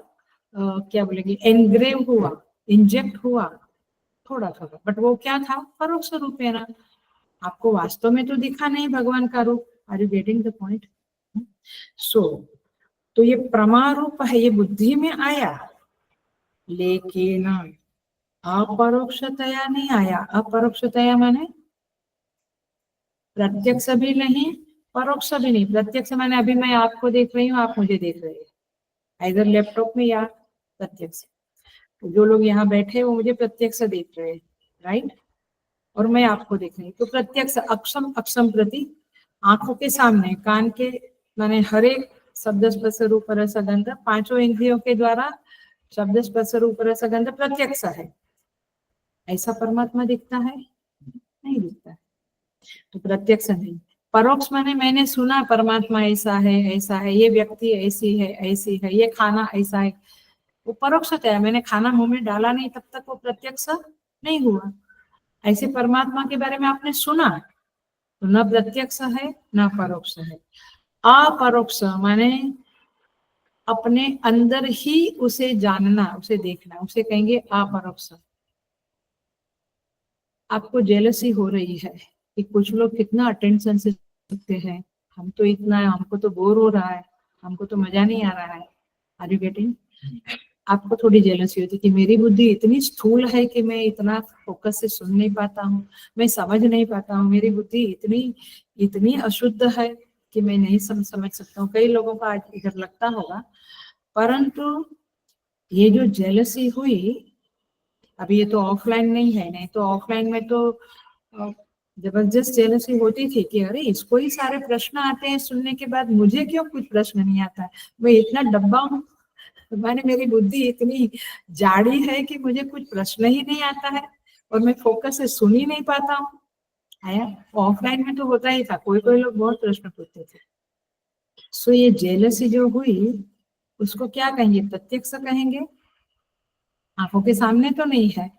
क्या बोलेंगे, एनग्रेव हुआ, इंजेक्ट हुआ थोड़ा थोड़ा, बट वो क्या था, परोक्ष रूप है ना, आपको वास्तव में तो दिखा नहीं भगवान का रूप। Are you getting the point? So तो ये प्रमा रूप है, ये बुद्धि में आया, लेकिन अपरोक्षतया नहीं आया। अपरोक्षतया माने प्रत्यक्ष भी नहीं, परोक्ष भी नहीं। प्रत्यक्ष माने अभी मैं आपको देख रही हूँ, आप मुझे देख रहे हैं, इधर लैपटॉप में या प्रत्यक्ष। जो लोग यहाँ बैठे वो मुझे प्रत्यक्ष देख रहे हैं, राइट, और मैं आपको देख रही हूँ। तो प्रत्यक्ष अक्षम, अक्षम प्रति आंखों के सामने, कान के माने हर एक शब्द स्पर्श रूप रस गंध, पांचों इंद्रियों के द्वारा शब्द स्पर्श रूप रस गंध प्रत्यक्ष है। ऐसा परमात्मा दिखता है? नहीं दिखता है। तो प्रत्यक्ष नहीं। परोक्ष माने मैंने सुना परमात्मा ऐसा है, ये व्यक्ति ऐसी है, ये खाना ऐसा है, वो परोक्षता है। मैंने खाना मुंह में डाला नहीं तब तक वो प्रत्यक्ष नहीं हुआ। ऐसे परमात्मा के बारे में आपने सुना, तो न प्रत्यक्ष है न परोक्ष है। अपरोक्ष माने अपने अंदर ही उसे जानना, उसे देखना, उसे कहेंगे अपरोक्ष। आपको जेलसी हो रही है कि कुछ लोग कितना अटेंशन से सुनते हैं, हम तो इतना, हमको तो बोर हो रहा है, हमको तो मजा नहीं आ रहा है। Are you getting? आपको थोड़ी जेलसी होती कि मेरी बुद्धि इतनी स्थूल है कि मैं इतना फोकस से सुन नहीं पाता हूँ, मैं समझ नहीं पाता हूँ, मेरी बुद्धि इतनी इतनी अशुद्ध है कि मैं नहीं समझ सकता हूँ। कई लोगों का आज इधर लगता होगा। परंतु ये जो जेलसी हुई, अभी ये तो ऑफलाइन नहीं है, नहीं तो ऑफलाइन में तो जबरदस्त जेलसी होती थी कि अरे इसको ही सारे प्रश्न आते हैं सुनने के बाद, मुझे क्यों कुछ प्रश्न नहीं आता है, मैं इतना डब्बा हूँ, मैंने, मेरी बुद्धि इतनी जाड़ी है कि मुझे कुछ प्रश्न ही नहीं आता है और मैं फोकस से सुन ही नहीं पाता हूँ। आया? ऑफलाइन में तो होता ही था, कोई कोई लोग बहुत प्रश्न पूछते थे। सो ये जेलसी जो हुई उसको क्या कहेंगे? प्रत्यक्ष कहेंगे? आंखों के सामने तो नहीं है।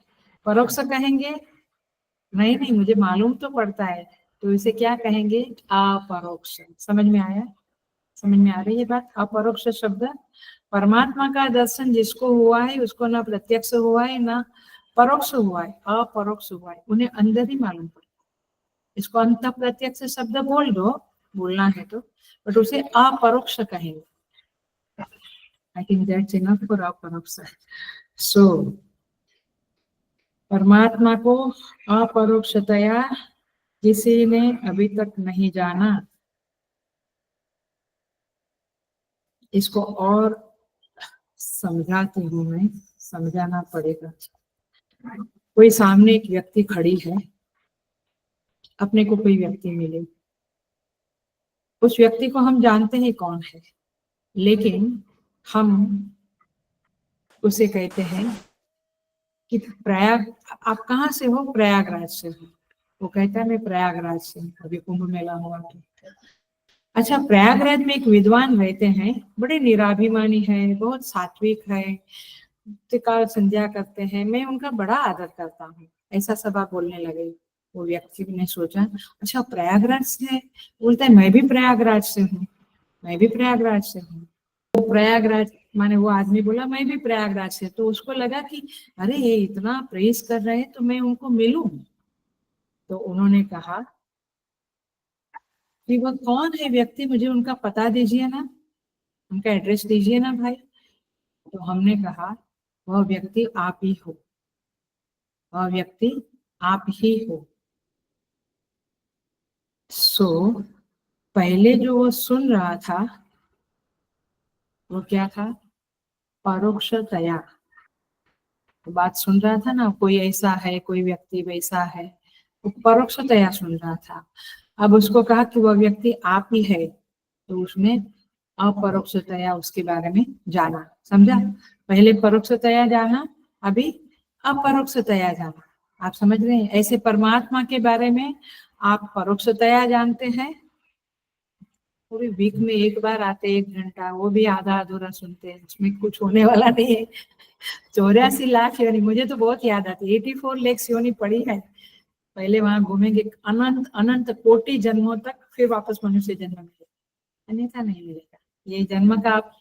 परोक्ष कहेंगे? नहीं नहीं, मुझे मालूम तो पड़ता है, तो इसे क्या कहेंगे? अपरोक्ष। समझ में आया? समझ में आ रही है बात? अपरोक्ष शब्द परमात्मा का दर्शन जिसको हुआ है उसको ना प्रत्यक्ष हुआ है ना परोक्ष हुआ है, अपरोक्ष हुआ है, उन्हें अंदर ही मालूम पड़ता है। इसको अंत प्रत्यक्ष शब्द बोल दो, बोलना है तो, बट उसे अपरोक्ष कहेंगे। I think that's enough for अपरोक्ष। सो परमात्मा को अपरोक्षतया किसी ने अभी तक नहीं जाना। इसको और समझाती हूँ मैं, समझाना पड़ेगा। कोई सामने एक व्यक्ति खड़ी है, अपने को कोई व्यक्ति मिले, उस व्यक्ति को हम जानते हैं कौन है, लेकिन हम उसे कहते हैं कि प्रयाग, आप कहाँ से हो? प्रयागराज से हो। वो कहता है मैं प्रयागराज से हूँ, अभी कुंभ मेला हुआ तो। अच्छा, प्रयागराज में एक विद्वान रहते हैं, बड़े निराभिमानी है, बहुत सात्विक है, त्रिकाल संध्या करते हैं, मैं उनका बड़ा आदर करता हूँ। ऐसा सब आप बोलने लगे। वो व्यक्ति ने सोचा अच्छा प्रयागराज से है, बोलता है मैं भी प्रयागराज से हूँ, मैं भी प्रयागराज से हूँ। वो प्रयागराज माने वो आदमी बोला मैं भी प्रयागराज से, तो उसको लगा कि अरे ये इतना प्रेस कर रहे हैं तो मैं उनको मिलूं। तो उन्होंने कहा कि वो कौन है व्यक्ति, मुझे उनका पता दीजिए ना, उनका एड्रेस दीजिए ना भाई। तो हमने कहा वह व्यक्ति आप ही हो, वह व्यक्ति आप ही हो। सो पहले जो वो सुन रहा था वो क्या था? परोक्षतया बात सुन रहा था ना, कोई ऐसा है, कोई व्यक्ति वैसा है, वो परोक्षतया सुन रहा था। अब उसको कहा कि वह व्यक्ति आप ही है, तो उसने अपरोक्षतया उसके बारे में जाना, समझा? पहले परोक्षतया जाना, अभी अपरोक्षतया जाना। आप समझ रहे हैं? ऐसे परमात्मा के बारे में आप परोक्षतया जानते हैं, पूरी वीक में एक बार आते 1 घंटा, वो भी आधा अधूरा सुनते हैं, उसमें कुछ होने वाला नहीं है। 84 लाख योनि, मुझे तो बहुत याद आती है, 84 लाख योनि पड़ी है पहले वहां घूमेंगे अनंत अनंत कोटि जन्मों तक, फिर वापस मनुष्य जन्म मिलेगा, अन्यथा नहीं मिलेगा। ये जन्म का आप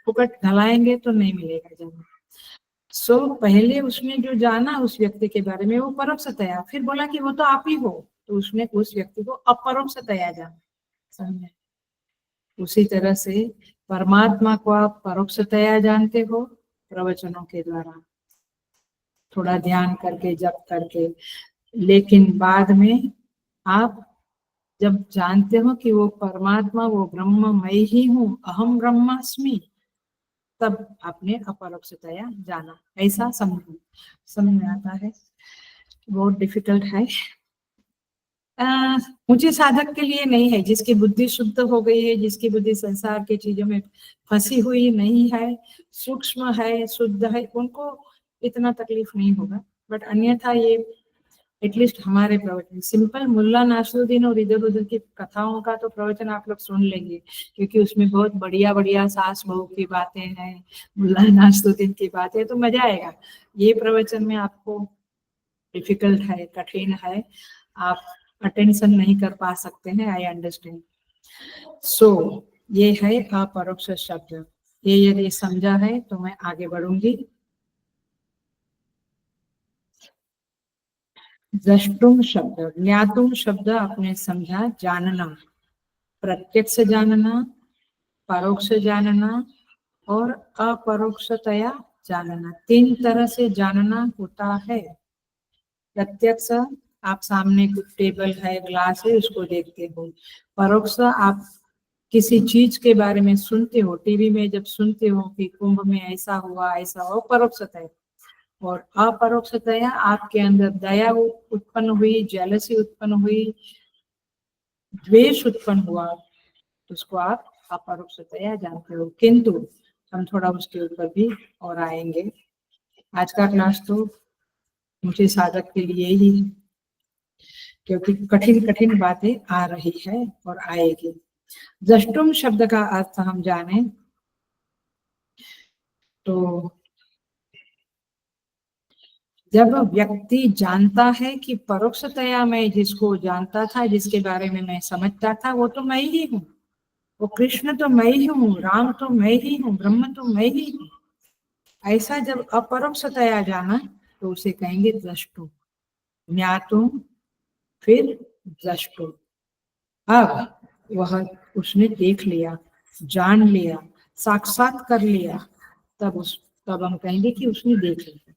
फुकट घलाएंगे तो नहीं मिलेगा जन्म। सो पहले उसने जो जाना उस व्यक्ति के बारे में वो परोक्षतया, फिर बोला कि वो तो आप ही हो, तो उसने उस व्यक्ति को अपरोक्षतया जाना। समझे? उसी तरह से परमात्मा को आप परोक्षतया जानते हो प्रवचनों के द्वारा, थोड़ा ध्यान करके, जप करके, लेकिन बाद में आप जब जानते हो कि वो परमात्मा, वो ब्रह्म मैं ही हूँ, अहम ब्रह्मास्मि, तब आपने अपरोक्षतया जाना। ऐसा समझ में आता है। बहुत डिफिकल्ट है। मुझे साधक के लिए नहीं है, जिसकी बुद्धि शुद्ध हो गई है, जिसकी बुद्धि संसार की चीजों में फंसी हुई नहीं है, सूक्ष्म है, शुद्ध है, उनको इतना तकलीफ नहीं होगा। बट अन्यथा ये एटलीस्ट हमारे प्रवचन, सिंपल मुल्ला नासरुद्दीन और इधर उधर की कथाओं का तो प्रवचन आप लोग सुन लेंगे, क्योंकि उसमें बहुत बढ़िया बढ़िया सास बहू की बातें हैं, मुल्ला नासरुद्दीन की बातें, तो मजा आएगा। ये प्रवचन में आपको डिफिकल्ट है, कठिन है, आप अटेंशन नहीं कर पा सकते हैं, आई अंडरस्टैंड। सो ये है अपरोक्ष शब्द। ये यदि समझा है तो मैं आगे बढ़ूंगी। द्रष्टुम शब्द, ज्ञातुम शब्द आपने समझा, जानना, प्रत्यक्ष जानना, परोक्ष जानना और अपरोक्षतया जानना। तीन तरह से जानना होता है। प्रत्यक्ष, आप सामने कुछ टेबल है, ग्लास है, उसको देखते हो। परोक्ष, आप किसी चीज के बारे में सुनते हो, टीवी में जब सुनते हो कि कुंभ में ऐसा हुआ ऐसा हुआ, परोक्षतया। और अपरोक्षतया आपके अंदर दया उत्पन्न हुई, जेलसी उत्पन्न हुई, द्वेष उत्पन्न हुआ, उसको आप अपरोक्षतया जानते हो। किंतु हम थोड़ा उसके ऊपर भी और आएंगे। आज का क्लास तो मुझे साधक के लिए ही है, क्योंकि कठिन कठिन बातें आ रही है और आएगी। द्रष्टुम शब्द का अर्थ हम जाने तो जब व्यक्ति जानता है कि परोक्षतया मैं जिसको जानता था, जिसके बारे में मैं समझता था, वो तो मैं ही हूँ, वो कृष्ण तो मैं ही हूँ, राम तो मैं ही हूँ, ब्रह्म तो मैं ही हूँ, ऐसा जब अपरोक्षतया जाना तो उसे कहेंगे द्रष्टु। ज्ञातुम, फिर द्रष्टु। अब वह उसने देख लिया, जान लिया, साक्षात कर लिया, तब हम कहेंगे कि उसने देख लिया।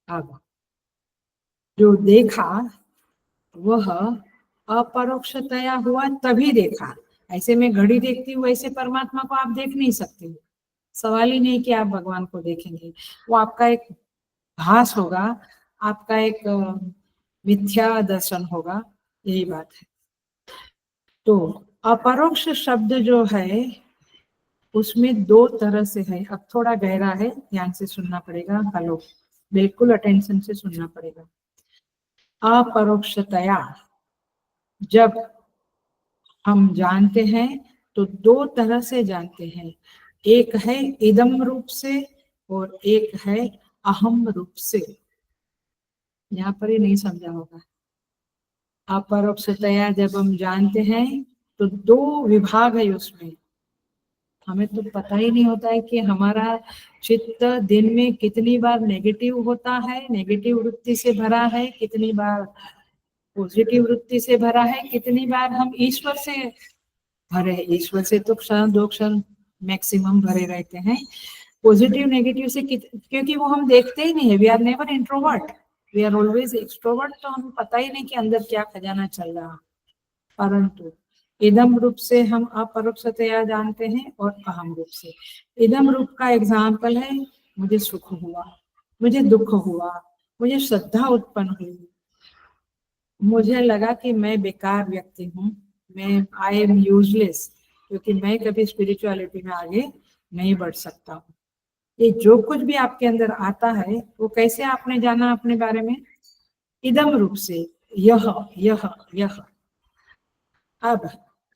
अब जो देखा वह अपरोक्षतया हुआ, तभी देखा। ऐसे में घड़ी देखती हूँ, ऐसे परमात्मा को आप देख नहीं सकते। सवाल ही नहीं कि आप भगवान को देखेंगे, वो आपका एक भास होगा, आपका एक मिथ्या दर्शन होगा, यही बात है। तो अपरोक्ष शब्द जो है उसमें दो तरह से है। अब थोड़ा गहरा है, ध्यान से सुनना पड़ेगा। हेलो, बिल्कुल अटेंशन से सुनना पड़ेगा। अपरोक्षतया जब हम जानते हैं तो दो तरह से जानते हैं। एक है इदम रूप से और एक है अहम रूप से। यहाँ पर ही नहीं समझा होगा। अपरोक्षतया जब हम जानते हैं तो दो विभाग है उसमें। हमें तो पता ही नहीं होता है कि हमारा चित्त दिन में कितनी बार नेगेटिव होता है, नेगेटिव वृत्ति से भरा है, कितनी बार पॉजिटिव वृत्ति से भरा है, कितनी बार हम ईश्वर से भरे। ईश्वर से तो क्षण दो क्षण मैक्सिमम भरे रहते हैं, पॉजिटिव नेगेटिव से क्योंकि वो हम देखते ही नहीं है। We are never introvert, we are always extrovert, तो हमें पता ही नहीं कि अंदर क्या खजाना चल रहा। परंतु इदम रूप से हम अपरोक्षतया जानते हैं और अहम रूप से। इदम रूप का एग्जाम्पल है, मुझे सुख हुआ, मुझे दुख हुआ, मुझे श्रद्धा उत्पन्न हुई, मुझे लगा कि मैं बेकार व्यक्ति हूँ, मैं आई एम यूजलेस, क्योंकि मैं कभी स्पिरिचुअलिटी में आगे नहीं बढ़ सकता हूँ। ये जो कुछ भी आपके अंदर आता है वो कैसे आपने जाना अपने बारे में? इदम रूप से, यह। अब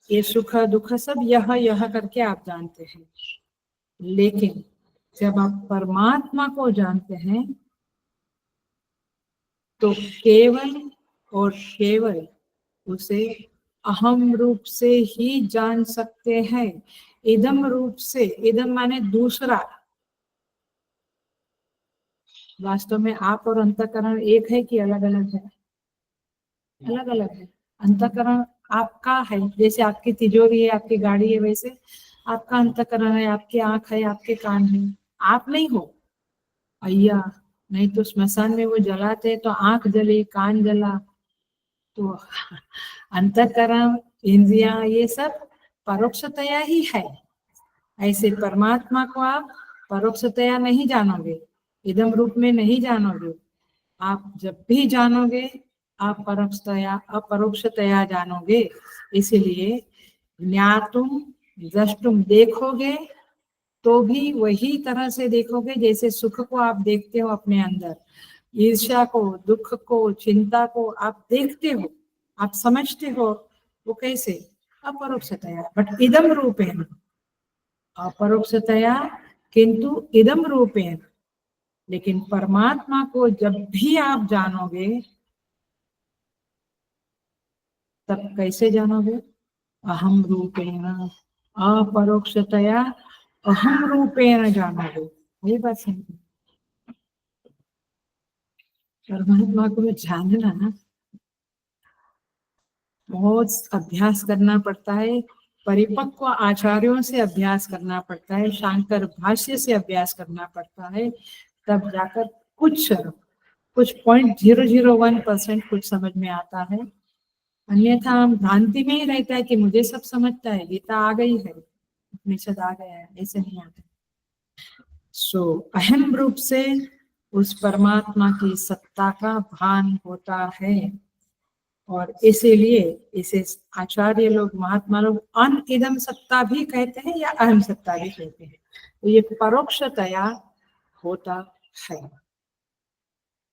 ये सुख दुख सब यह करके आप जानते हैं। लेकिन जब आप परमात्मा को जानते हैं तो केवल और केवल उसे अहम रूप से ही जान सकते हैं। इदम रूप से, इदम माने दूसरा, वास्तव में आप और अंतःकरण एक है कि अलग अलग है? अलग अलग है। अंतःकरण आपका है, जैसे आपकी तिजोरी है, आपकी गाड़ी है, वैसे आपका अंतःकरण है, आपकी आंख है, आपके कान है। आप नहीं हो अय्या, नहीं तो स्मशान में वो जलाते तो आंख जली, कान जला, तो अंतःकरण, इंद्रियां, ये सब परोक्षतया ही है। ऐसे परमात्मा को आप परोक्षतया नहीं जानोगे, इदम रूप में नहीं जानोगे। आप जब भी जानोगे आप परोक्षतया, अपरोक्षतया जानोगे। इसीलिए ज्ञातुम द्रष्टुम, देखोगे तो भी वही तरह से देखोगे जैसे सुख को आप देखते हो अपने अंदर, ईर्ष्या को, दुख को, चिंता को आप देखते हो, आप समझते हो। वो कैसे? अपरोक्षतया, बट इदम रूपेण, अपरोक्षतया किंतु इदम रूपेण। लेकिन परमात्मा को जब भी आप जानोगे, तब कैसे जानोगे? अहम रूपेण, अपरोक्षतया अहम रूपेण जानोगे। ये बात समझो। परमात्मा को जानना बहुत अभ्यास करना पड़ता है, परिपक्व आचार्यों से अभ्यास करना पड़ता है, शांकर भाष्य से अभ्यास करना पड़ता है, तब जाकर कुछ 0.001% कुछ समझ में आता है। अन्यथा हम भ्रांति में ही रहता है कि मुझे सब समझता है, गीता आ गई है, उपनिषद आ गया है, ऐसे नहीं आता। सो अहम रूप से उस परमात्मा की सत्ता का भान होता है, और इसीलिए इसे आचार्य लोग, महात्मा लोग अन इदम सत्ता भी कहते हैं या अहम सत्ता भी कहते हैं। तो ये परोक्षतया होता है।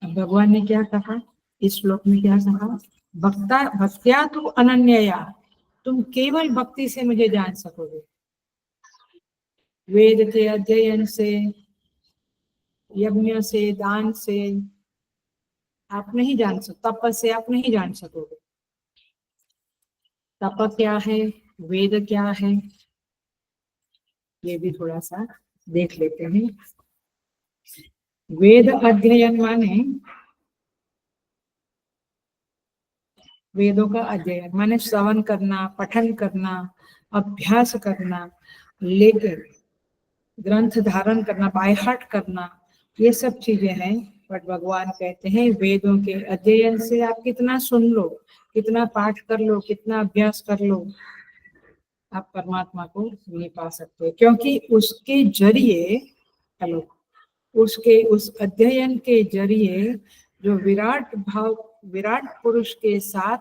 अब भगवान ने क्या कहा इस श्लोक में? क्या कहा? भक्ता भक्त्या तो अनन्यया, तुम केवल भक्ति से मुझे जान सकोगे। वेद के अध्ययन से, यज्ञ से, दान से आप नहीं जान सकते, तप से आप नहीं जान सकोगे। तप क्या है, वेद क्या है, ये भी थोड़ा सा देख लेते हैं। वेद अध्ययन माने, वेदों का अध्ययन माने श्रवण करना, पठन करना, अभ्यास करना, लेकिन ग्रंथ धारण करना, बाय हार्ट करना, ये सब चीजें हैं। बट भगवान कहते हैं वेदों के अध्ययन से आप कितना सुन लो, कितना पाठ कर लो, कितना अभ्यास कर लो, आप परमात्मा को नहीं पा सकते, क्योंकि उसके जरिए, हेलो, उसके उस अध्ययन के जरिए जो विराट भाव, विराट पुरुष के साथ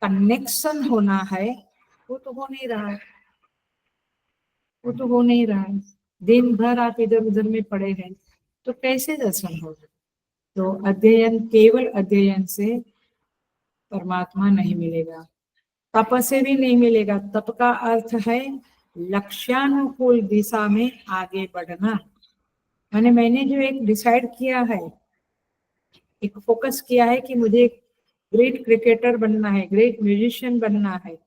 कनेक्शन होना है, वो तो हो नहीं रहा है, वो तो हो नहीं रहा है। दिन भर आप इधर उधर में पड़े हैं, तो कैसे दर्शन होगा? तो अध्ययन, केवल अध्ययन से परमात्मा नहीं मिलेगा, तप से भी नहीं मिलेगा। तप का अर्थ है लक्ष्यानुकूल दिशा में आगे बढ़ना। मैंने जो एक डिसाइड किया है, एक फोकस किया है कि मुझे ग्रेट क्रिकेटर बनना है, ग्रेट म्यूजिशियन बनना है,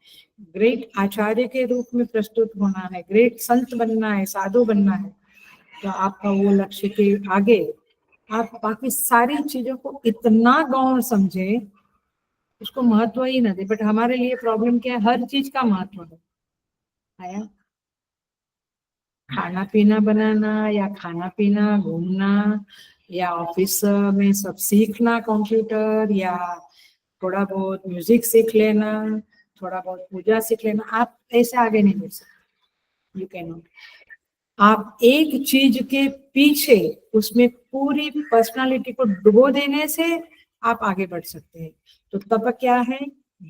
ग्रेट आचार्य के रूप में प्रस्तुत होना है, ग्रेट संत बनना है, साधु बनना है, तो आपका वो लक्ष्य के आगे आप बाकी सारी चीजों को इतना गौण समझे, उसको महत्व ही ना दे। बट हमारे लिए प्रॉब्लम क्या है? हर चीज का महत्व है। आया? खाना पीना बनाना, या खाना पीना, घूमना, या ऑफिस में सब सीखना, कंप्यूटर, या थोड़ा बहुत म्यूजिक सीख लेना, थोड़ा बहुत पूजा सीख लेना, आप ऐसे आगे नहीं बढ़ सकते। You can not. आप एक चीज के पीछे उसमें पूरी पर्सनालिटी को डुबो देने से आप आगे बढ़ सकते हैं। तो तप क्या है?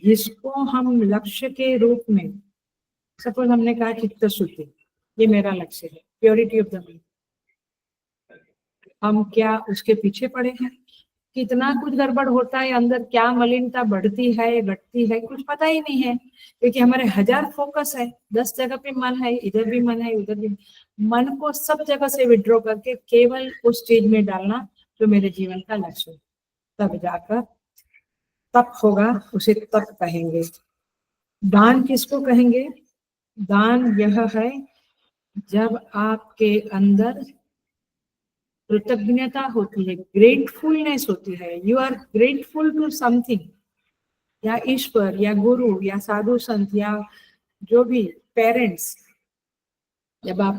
जिसको हम लक्ष्य के रूप में, सपोज हमने कहा चित्त शुद्धि, ये मेरा लक्ष्य है, प्योरिटी ऑफ द माइंड, हम क्या उसके पीछे पड़े हैं? कितना कुछ गड़बड़ होता है अंदर, क्या मलिनता बढ़ती है, घटती है, कुछ पता ही नहीं है, क्योंकि हमारे 1000 फोकस है, 10 जगह पे मन है, इधर भी मन है, उधर भी। मन को सब जगह से विड्रॉ करके केवल उस चीज में डालना जो मेरे जीवन का लक्ष्य है, तब जाकर तप होगा उसे तप कहेंगे। दान किसको कहेंगे? दान यह है जब आपके अंदर कृतज्ञता होती है, ग्रेटफुलनेस होती है, you are grateful to something, या ईश्वर या गुरु या साधु संत या जो भी पेरेंट्स, जब आप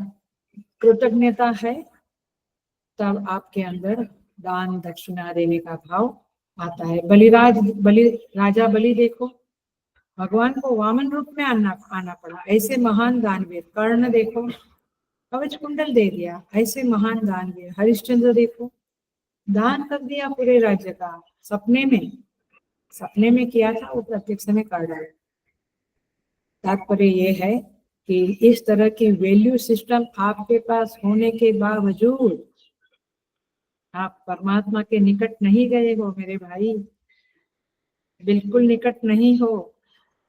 कृतज्ञता है तब आपके अंदर दान दक्षिणा देने का भाव आता है। बलि राजा बलि देखो, भगवान को वामन रूप में आना पड़ा, ऐसे महान दानवीर। कर्ण देखो, कवच कुंडल दे दिया, ऐसे महान दानवीर। हरिश्चंद्र देखो, दान कर दिया पूरे राज्य का, सपने में किया था, वो प्रत्यक्ष में कर डाला। तात्पर्य ये है कि इस तरह की वैल्यू सिस्टम आपके पास होने के बावजूद आप परमात्मा के निकट नहीं गए हो मेरे भाई, बिल्कुल निकट नहीं हो।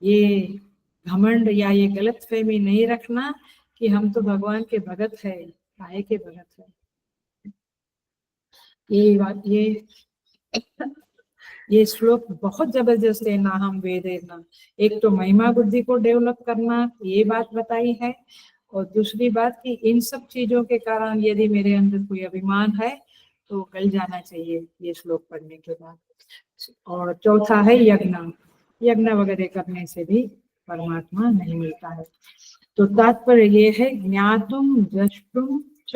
ये घमंड या ये गलतफहमी नहीं रखना कि हम तो भगवान के भगत है, काहे के भगत है। ये श्लोक बहुत जबरदस्त है। ना हम वेदेना, एक तो महिमा बुद्धि को डेवलप करना, ये बात बताई है, और दूसरी बात कि इन सब चीजों के कारण यदि मेरे अंदर कोई अभिमान है तो गल जाना चाहिए ये श्लोक पढ़ने के बाद। और चौथा है यज्ञ वगैरह करने से भी परमात्मा नहीं मिलता है। तो तात्पर्य ये है, ज्ञातुम द्रष्टुम च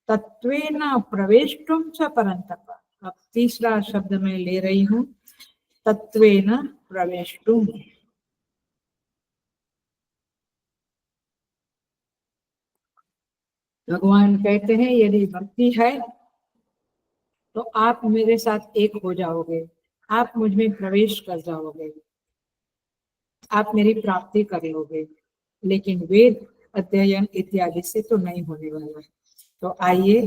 तत्वेन प्रवेष्टुम च परंतप। अब तीसरा शब्द मैं ले रही हूँ, तत्वेन प्रवेष्टुम। भगवान कहते हैं यदि भक्ति है तो आप मेरे साथ एक हो जाओगे, आप मुझ में प्रवेश कर जाओगे, आप मेरी प्राप्ति कर लोगे। लेकिन वेद अध्ययन इत्यादि से तो नहीं होने वाला है। तो आइए,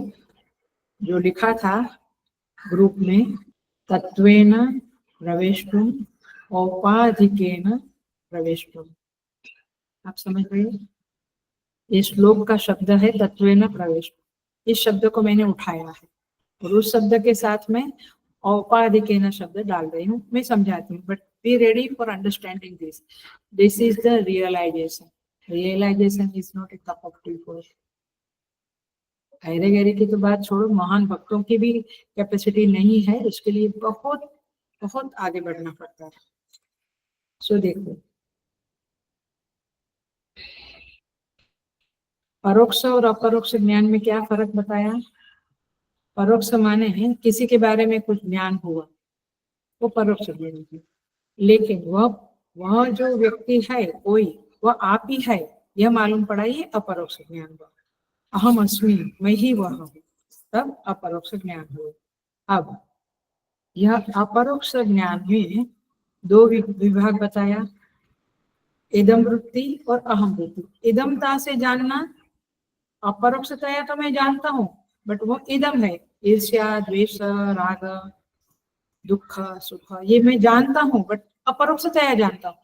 जो लिखा था ग्रुप में, तत्वेन प्रवेष्टुम औपाधिकेन प्रवेष्टुम, आप समझ रहे हैं? ये श्लोक का शब्द है तत्वेन प्रवेष्टुम। इस शब्द को मैंने उठाया है और उस शब्द के साथ में औपाधिकेन शब्द डाल रही हूँ। मैं समझाती हूँ, but be ready for understanding this. This is the realization. Realization is not a cup of tea for गहरे गहरे की तो बात छोड़ो, महान भक्तों की भी कैपेसिटी नहीं है, उसके लिए बहुत बहुत आगे बढ़ना पड़ता है। सो देखो, परोक्ष और अपरोक्ष ज्ञान में क्या फर्क बताया? परोक्ष माने है किसी के बारे में कुछ ज्ञान हुआ, वो परोक्ष ज्ञान है। लेकिन वह जो व्यक्ति है कोई, वह आप ही है, यह मालूम पड़ा, ये अपरोक्ष ज्ञान हुआ। अहम अस्मि, मैं ही वह हूँ, तब अपरोक्ष ज्ञान हुआ। अब यह अपरोक्ष ज्ञान में दो विभाग बताया, इदम वृत्ति और अहम वृत्ति। इदमता से जानना, अपरोक्षतया तो मैं जानता हूँ, बट वो इदम है, ईर्ष्या द्वेष राग दुख सुख, ये मैं जानता हूँ, बट अपरोक्षतया जानता हूँ।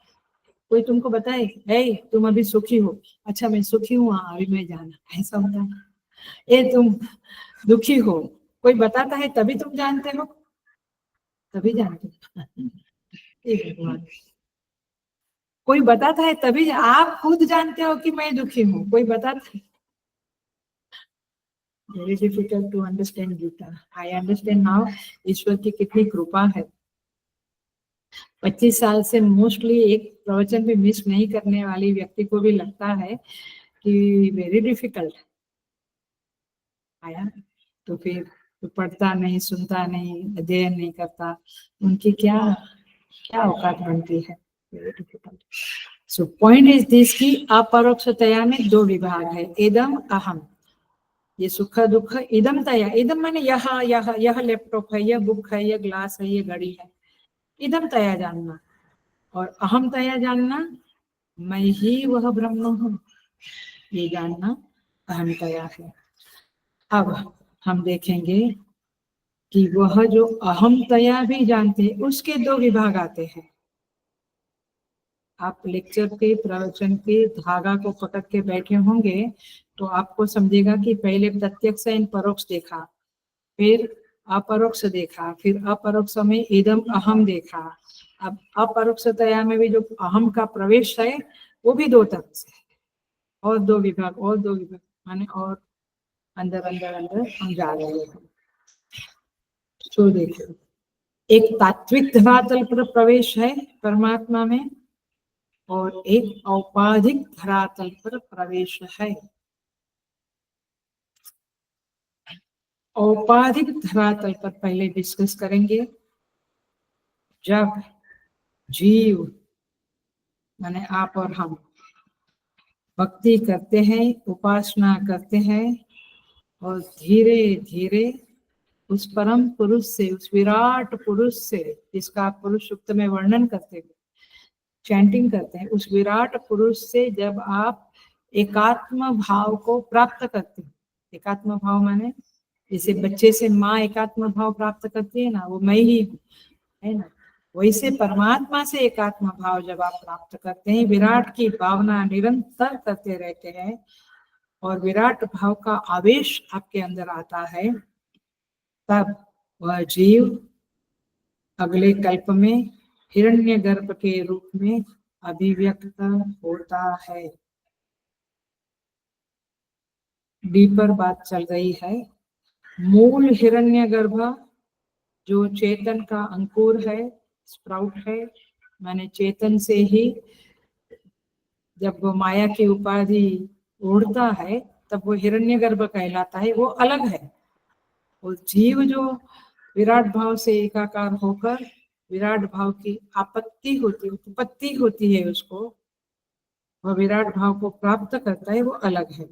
कोई तुमको बताए, हे तुम अभी सुखी हो, अच्छा मैं सुखी हूँ, हाँ अभी मैं जाना, ऐसा होता है। ये तुम दुखी हो, कोई बताता है तभी तुम जानते हो, तभी जानते हो। भगवान, कोई बताता है तभी आप खुद जानते हो कि मैं दुखी हूँ, कोई बताता है। Very difficult to understand Gita. I understand now ईश्वर की कितनी कृपा है। 25 साल से मोस्टली एक प्रवचन भी मिस नहीं करने वाली व्यक्ति को भी लगता है कि वेरी डिफिकल्ट आया, तो फिर तो पढ़ता नहीं, सुनता नहीं, अध्ययन नहीं करता, उनकी क्या क्या औकात बनती है। Very difficult. So point is this की अपरोक्षतया में दो विभाग है, इदम अहम। ये सुख दुख इदम तया, इदम माने यह लैपटॉप है, यह बुक है, यह ग्लास है, ये घड़ी है, इदम तया जानना। और अहम तया जानना, मैं ही वह ब्रह्म हूँ, ये जानना अहम तया है। अब हम देखेंगे कि वह जो अहम तया भी जानते हैं, उसके दो विभाग आते हैं। आप लेक्चर के प्रवचन के धागा को पकड़ के बैठे होंगे तो आपको समझेगा कि पहले प्रत्यक्ष एवं परोक्ष देखा, फिर अपरोक्ष देखा, फिर अपरोक्ष में इदम अहम देखा। अब अपरोक्षतया में भी जो अहम का प्रवेश है वो भी दो तरह से है, और दो विभाग माने और अंदर अंदर अंदर हम जा रहे हैं। तो देखो, एक तात्विक धरातल पर प्रवेश है परमात्मा में, और एक औपाधिक धरातल पर प्रवेश है। औपाधिक धरातल पर पहले डिस्कस करेंगे। जब जीव माने आप और हम भक्ति करते हैं, उपासना करते हैं, और धीरे धीरे उस परम पुरुष से, उस विराट पुरुष से, जिसका आप पुरुष सूक्त में वर्णन करते हैं, चैंटिंग करते हैं, उस विराट पुरुष से जब आप एकात्म भाव को प्राप्त करते हैं, एकात्म भाव माने जैसे बच्चे से माँ एकात्म भाव प्राप्त करती है ना, वो मैं ही हूँ, है ना, वैसे परमात्मा से एकात्म भाव जब आप प्राप्त करते हैं, विराट की भावना निरंतर करते रहते हैं, और विराट भाव का आवेश आपके अंदर आता है, तब वह जीव अगले कल्प में हिरण्यगर्भ के रूप में अभिव्यक्त होता है। डीपर बात चल रही है। मूल हिरण्यगर्भ जो चेतन का अंकुर है, स्प्राउट है, माने चेतन से ही जब वो माया की उपाधि उड़ता है तब वो हिरण्यगर्भ कहलाता है, वो अलग है। और जीव जो विराट भाव से एकाकार होकर विराट भाव की आपत्ति होती, उत्पत्ति होती है, उसको वह विराट भाव को प्राप्त करता है, वो अलग है।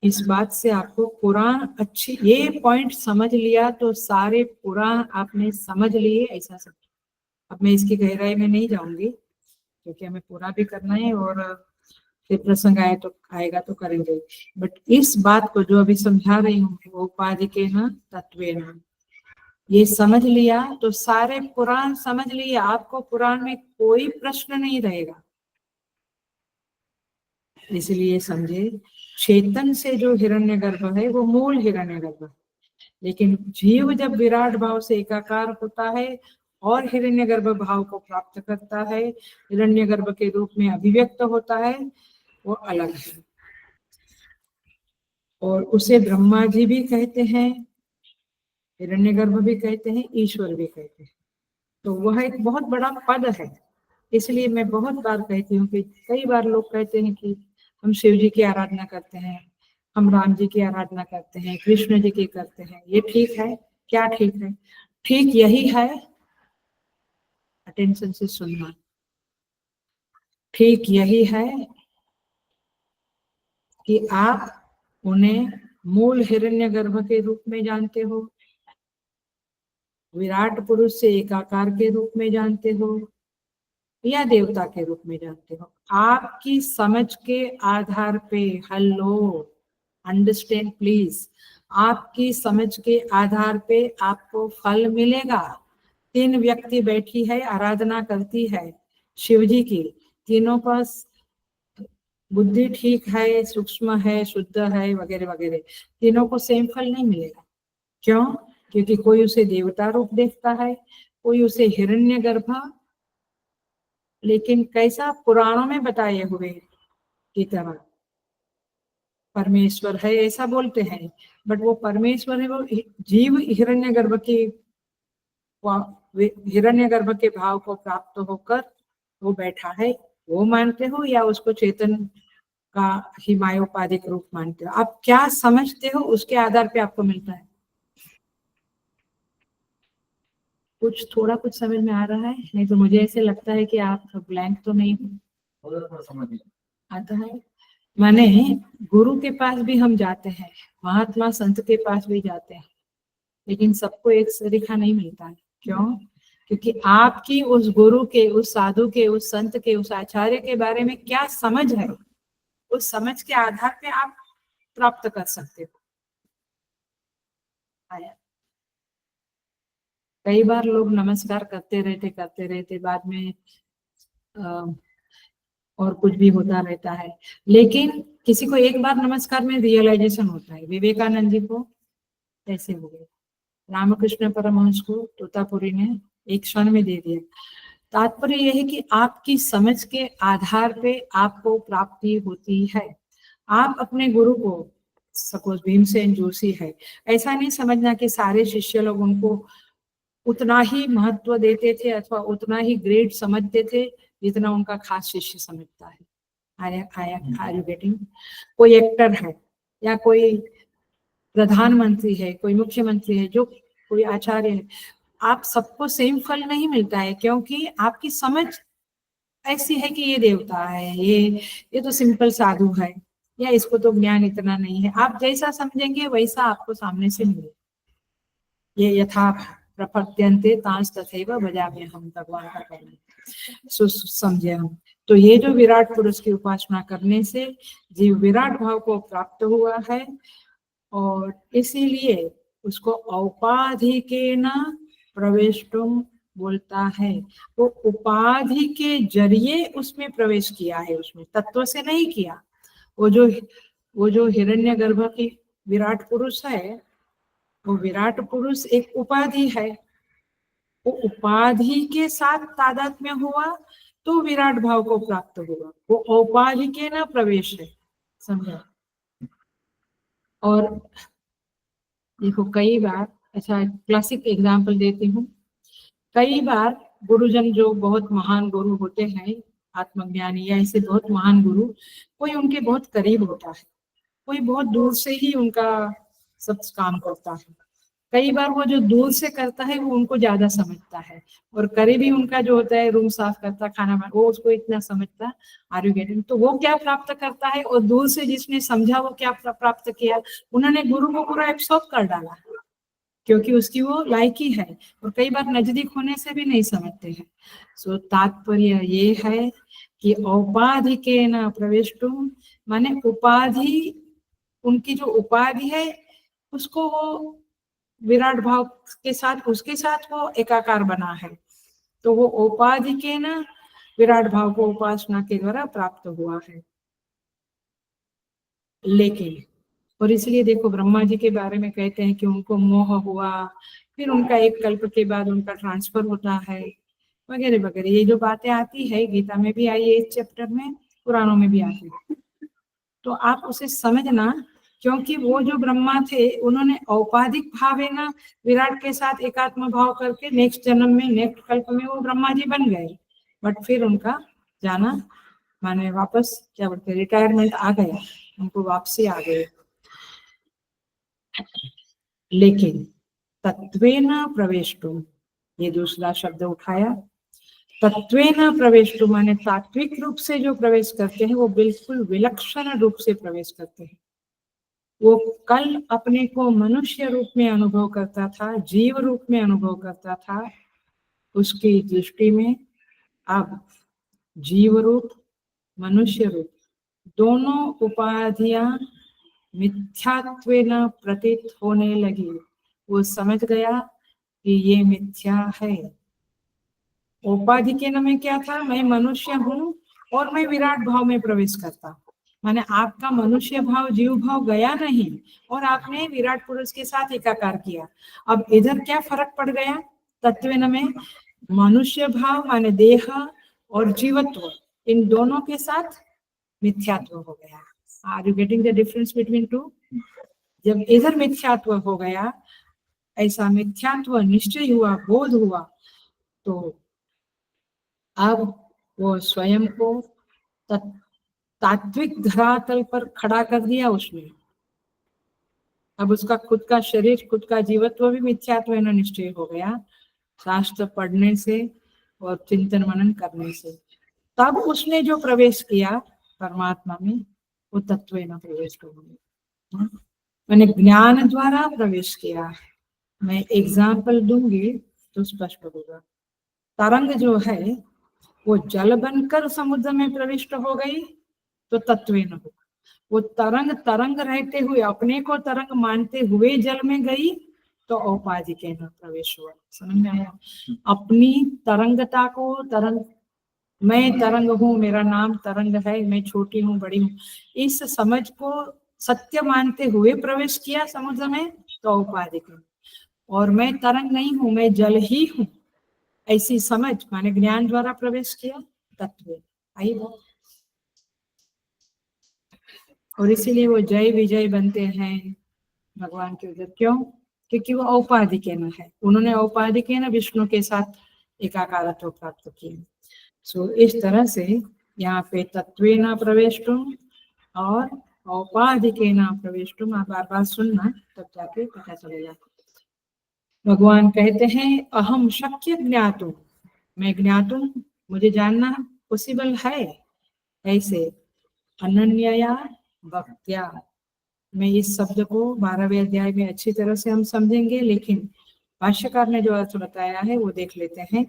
इस बात से आपको पुराण अच्छी, ये पॉइंट समझ लिया तो सारे पुराण आपने समझ लिए, ऐसा सब। अब मैं इसकी गहराई में नहीं जाऊंगी क्योंकि हमें पूरा भी करना है, और फिर प्रसंग आएगा तो करेंगे। बट इस बात को जो अभी समझा रही हूँ, वो उपाधिकेन तत्वेन, ये समझ लिया तो सारे पुराण समझ लिए, आपको पुराण में कोई प्रश्न नहीं रहेगा। इसलिए समझे, चेतन से जो हिरण्यगर्भ है वो मूल हिरण्यगर्भ है, लेकिन जीव जब विराट भाव से एकाकार होता है और हिरण्यगर्भ भाव को प्राप्त करता है, हिरण्यगर्भ के रूप में अभिव्यक्त होता है, वो अलग है। और उसे ब्रह्मा जी भी कहते हैं, हिरण्यगर्भ भी कहते हैं, ईश्वर भी कहते हैं। तो वह एक बहुत बड़ा पद है। इसलिए मैं बहुत बार कहती हूँ कि कई बार लोग कहते हैं कि हम शिव जी की आराधना करते हैं, हम राम जी की आराधना करते हैं, कृष्ण जी की करते हैं, ये ठीक है क्या? ठीक है, ठीक यही है, अटेंशन से सुनना, ठीक यही है कि आप उन्हें मूल हिरण्यगर्भ के रूप में जानते हो, विराट पुरुष से एकाकार के रूप में जानते हो, या देवता के रूप में जानते हो। आपकी समझ के आधार पे, हेलो, अंडरस्टैंड प्लीज, आपकी समझ के आधार पे आपको फल मिलेगा। 3 व्यक्ति बैठी है, आराधना करती है शिव जी की, तीनों का बुद्धि ठीक है, सूक्ष्म है, शुद्ध है, वगैरह वगैरह, तीनों को सेम फल नहीं मिलेगा। क्यों? क्योंकि कोई उसे देवता रूप देखता है, कोई उसे हिरण्यगर्भ, लेकिन कैसा? पुराणों में बताए हुए की तरह परमेश्वर है ऐसा बोलते हैं, बट वो परमेश्वर है, वो जीव हिरण्यगर्भ की, हिरण्यगर्भ के भाव को प्राप्त होकर वो बैठा है, वो मानते हो, या उसको चेतन का ही मायोपाधिक रूप मानते हो? आप क्या समझते हो उसके आधार पे आपको मिलता है। कुछ थोड़ा कुछ समझ में आ रहा है? नहीं तो मुझे ऐसे लगता है कि आप ब्लैंक तो नहीं हो। आता है, माने गुरु के पास भी हम जाते हैं, महात्मा संत के पास भी जाते हैं, लेकिन सबको एक सरीखा नहीं मिलता है। क्यों? क्योंकि आपकी उस गुरु के, उस साधु के, उस संत के, उस आचार्य के बारे में क्या समझ है, उस समझ के आधार पे आप प्राप्त कर सकते हो। आया, कई बार लोग नमस्कार करते रहते बाद में और कुछ भी होता रहता है, लेकिन किसी को एक बार नमस्कार में रियलाइजेशन होता है, विवेकानंद जी को ऐसे हो गए, रामकृष्ण परमहंस को तोतापुरी ने एक क्षण में दे दिया। तात्पर्य यह है कि आपकी समझ के आधार पे आपको प्राप्ति होती है। आप अपने गुरु को, सपोज भीमसेन जोशी है, ऐसा नहीं समझना कि सारे शिष्य लोग उनको उतना ही महत्व देते थे अथवा उतना ही ग्रेट समझते थे जितना उनका खास शिष्य समझता है। Are you getting? कोई एक्टर है या कोई प्रधानमंत्री है, कोई मुख्यमंत्री है, जो कोई आचार्य है, आप सबको सेम फल नहीं मिलता है, क्योंकि आपकी समझ ऐसी है कि ये देवता है, ये तो सिंपल साधु है, या इसको तो ज्ञान इतना नहीं है। आप जैसा समझेंगे वैसा आपको सामने से मिलेगा। ये यथा प्रपद्यन्ते तांस तथैव भजाम्यहम्, हम भगवान का कहना समझे हम। तो ये जो विराट पुरुष की उपासना करने से जीव विराट भाव को प्राप्त हुआ है, और इसीलिए उसको औपाधिकेन प्रवेष्टुम बोलता है। वो उपाधि के जरिए उसमें प्रवेश किया है, उसमें तत्व से नहीं किया। वो जो हिरण्यगर्भ की विराट पुरुष है, वो विराट पुरुष एक उपाधि है। वो उपाधि के साथ तादात्म्य हुआ तो विराट भाव को प्राप्त हुआ। वो औपाधि के ना प्रवेश है, समझा? और देखो कई बार, अच्छा क्लासिक एग्जाम्पल देती हूँ, कई बार गुरुजन जो बहुत महान गुरु होते हैं, आत्मज्ञानी या ऐसे बहुत महान गुरु, कोई उनके बहुत करीब होता है, कोई बहुत दूर से ही उनका सब काम करता है। कई बार वो जो दूर से करता है वो उनको ज्यादा समझता है, और करीबी उनका जो होता है, रूम साफ करता, खाना बना, वो उसको इतना समझता। Are you getting? तो वो क्या प्राप्त करता है, और दूर से जिसने समझा वो क्या प्राप्त किया? उन्होंने गुरु को पूरा एब्सॉर्ब कर डाला, क्योंकि उसकी वो लायकी है। और कई बार नजदीक होने से भी नहीं समझते हैं। सो तात्पर्य ये है कि औपाधिकेन प्रवेष्टुम, माने उपाधि, उनकी जो उपाधि है उसको वो विराट भाव के साथ, उसके साथ वो एकाकार बना है, तो वो औपाधिकेन विराट भाव को उपासना के द्वारा प्राप्त हुआ है। लेकिन, और इसलिए देखो ब्रह्मा जी के बारे में कहते हैं कि उनको मोह हुआ, फिर उनका एक कल्प के बाद उनका ट्रांसफर होता है, वगैरह वगैरह। ये जो बातें आती है, गीता में भी आई है इस चैप्टर में, पुराणों में भी आती है। तो आप उसे समझना, क्योंकि वो जो ब्रह्मा थे उन्होंने औपाधिक भाव है ना विराट के साथ एकात्म भाव करके नेक्स्ट जन्म में, नेक्स्ट कल्प में वो ब्रह्मा जी बन गए, बट फिर उनका जाना, माने वापस क्या बोलते, रिटायरमेंट आ गया, उनको वापसी आ गई। लेकिन तत्वेन प्रवेष्टुम, ये दूसरा शब्द उठाया, तत्वेन प्रवेष्टुम माने तात्विक रूप से जो प्रवेश करते हैं वो बिल्कुल विलक्षण रूप से प्रवेश करते हैं। वो कल अपने को मनुष्य रूप में अनुभव करता था, जीव रूप में अनुभव करता था, उसकी दृष्टि में अब जीव रूप, मनुष्य रूप, दोनों उपाधियां मिथ्यात्वेन प्रतीत होने लगी। वो समझ गया कि ये मिथ्या है। उपाधि के नाम में क्या था, मैं मनुष्य हूँ और मैं विराट भाव में प्रवेश करता, माने आपका मनुष्य भाव, जीव भाव गया नहीं, और आपने विराट पुरुष के साथ एकाकार किया। अब इधर क्या फर्क पड़ गया, तत्वेन में मनुष्य भाव माने देह और जीवत्व, इन दोनों के साथ मिथ्यात्व हो गया। Are you getting the difference between two? जब इधर मिथ्यात्व हो गया, ऐसा मिथ्यात्व निश्चय हुआ, बोध हुआ, तो अब वो स्वयं को तात्विक धरातल पर खड़ा कर दिया उसने। अब उसका खुद का शरीर, खुद का जीवत्व भी मिथ्यात्व निश्चय हो गया, शास्त्र पढ़ने से और चिंतन मनन करने से। तब उसने जो प्रवेश किया परमात्मा में, वो तत्वेन प्रवेश हो गया, मैंने ज्ञान द्वारा प्रवेश किया। मैं एग्जाम्पल दूंगी तो स्पष्ट होगा। तरंग जो है वो जल बनकर समुद्र में प्रविष्ट हो गई तो तत्वेन होगा। वो तरंग तरंग रहते हुए, अपने को तरंग मानते हुए जल में गई तो औपाधिकेन प्रवेश हुआ। समझ में आया? अपनी तरंगता को, तरंग मैं तरंग हूँ, मेरा नाम तरंग है, मैं छोटी हूँ बड़ी हूँ, इस समझ को सत्य मानते हुए प्रवेश किया समुद्र में तो औपाधिक है। और मैं तरंग नहीं हूँ, मैं जल ही हूँ, ऐसी समझ माने ज्ञान द्वारा प्रवेश किया तत्व आई बात। और इसीलिए वो जय विजय बनते हैं भगवान के उधर। क्यों? क्योंकि वो औपाधिकेन है, उन्होंने औपाधिकेन विष्णु के साथ एकाकारत्व प्राप्त किया। सो इस तरह से यहाँ पे तत्वेन प्रवेष्टुम और औपाधिकेन प्रवेष्टुम, आप बार बार सुनना तब जाके पता चलेगा। भगवान कहते हैं अहम शक्य ज्ञातुम, मैं ज्ञातुम, मुझे जानना पॉसिबल है। ऐसे अनन्यया भक्त्या, मैं इस शब्द को 12वें अध्याय में अच्छी तरह से हम समझेंगे, लेकिन भाष्यकार ने जो अर्थ बताया है वो देख लेते हैं।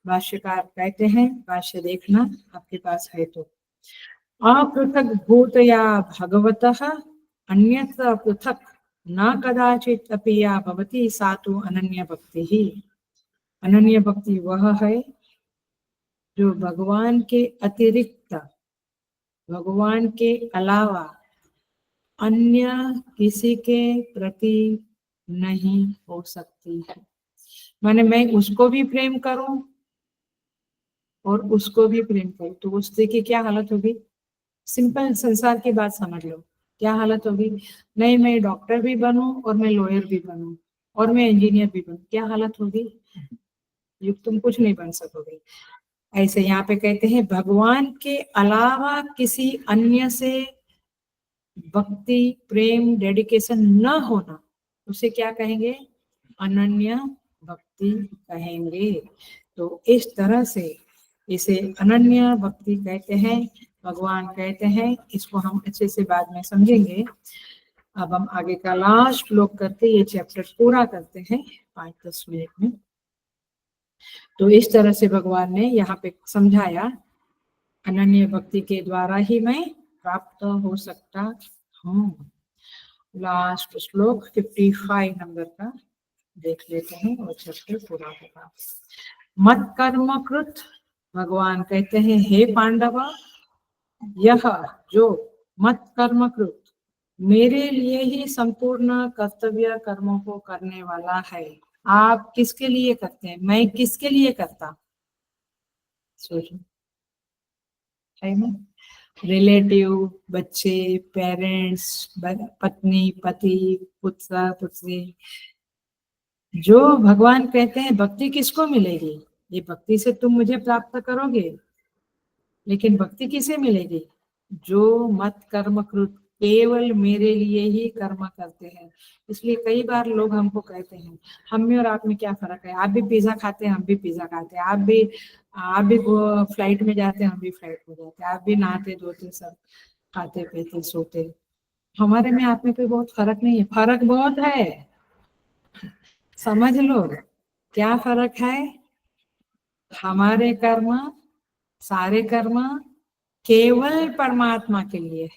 भाष्यकार कहते हैं, भाष्य देखना आपके पास है तो, अपृथक भूतया भगवतः अन्यत्र पृथक न कदाचित अपि या भवति सा तु अनन्य भक्ति ही। अनन्य भक्ति वह है जो भगवान के अतिरिक्त, भगवान के अलावा अन्य किसी के प्रति नहीं हो सकती है। माने मैं उसको भी प्रेम करूं और उसको भी प्रेम करूं तो उससे की क्या हालत होगी? सिंपल संसार की बात समझ लो, क्या हालत होगी? नहीं, मैं डॉक्टर भी बनूं और मैं लॉयर भी बनूं और मैं इंजीनियर भी बनूं, क्या हालत होगी? युग तुम कुछ नहीं बन सकोगे। ऐसे यहाँ पे कहते हैं भगवान के अलावा किसी अन्य से भक्ति, प्रेम, डेडिकेशन न होना, उसे क्या कहेंगे? अनन्य भक्ति कहेंगे। तो इस तरह से इसे अनन्य भक्ति कहते हैं, भगवान कहते हैं। इसको हम अच्छे से बाद में समझेंगे। अब हम आगे का लास्ट श्लोक करके ये चैप्टर पूरा करते हैं 5-10 मिनट में। तो इस तरह से भगवान ने यहाँ पे समझाया, अनन्य भक्ति के द्वारा ही मैं प्राप्त हो सकता हूँ। लास्ट श्लोक 55 नंबर का देख लेते हैं और चैप्टर पूरा होगा। मत कर्म कृत, भगवान कहते हैं हे पांडव, यह जो मत कर्म कृत, मेरे लिए ही संपूर्ण कर्तव्य कर्मों को करने वाला है। आप किसके लिए करते हैं? मैं किसके लिए करता? सोचो, है ना? रिलेटिव, बच्चे, पेरेंट्स, पत्नी, पति, पुत्र, पुत्री। जो भगवान कहते हैं भक्ति किसको मिलेगी? ये भक्ति से तुम मुझे प्राप्त करोगे, लेकिन भक्ति किसे मिलेगी? जो मत कर्म कृत, केवल मेरे लिए ही कर्म करते हैं। इसलिए कई बार लोग हमको कहते हैं, हम में और आप में क्या फर्क है? आप भी पिज्जा खाते हैं, हम भी पिज्जा खाते हैं। आप भी फ्लाइट में जाते हैं, हम भी फ्लाइट में जाते हैं। आप भी नहाते धोते, सब खाते पीते सोते। हमारे में आप में कोई बहुत फर्क नहीं है। फर्क बहुत है, समझ लो। क्या फर्क है? हमारे कर्म, सारे कर्म केवल परमात्मा के लिए,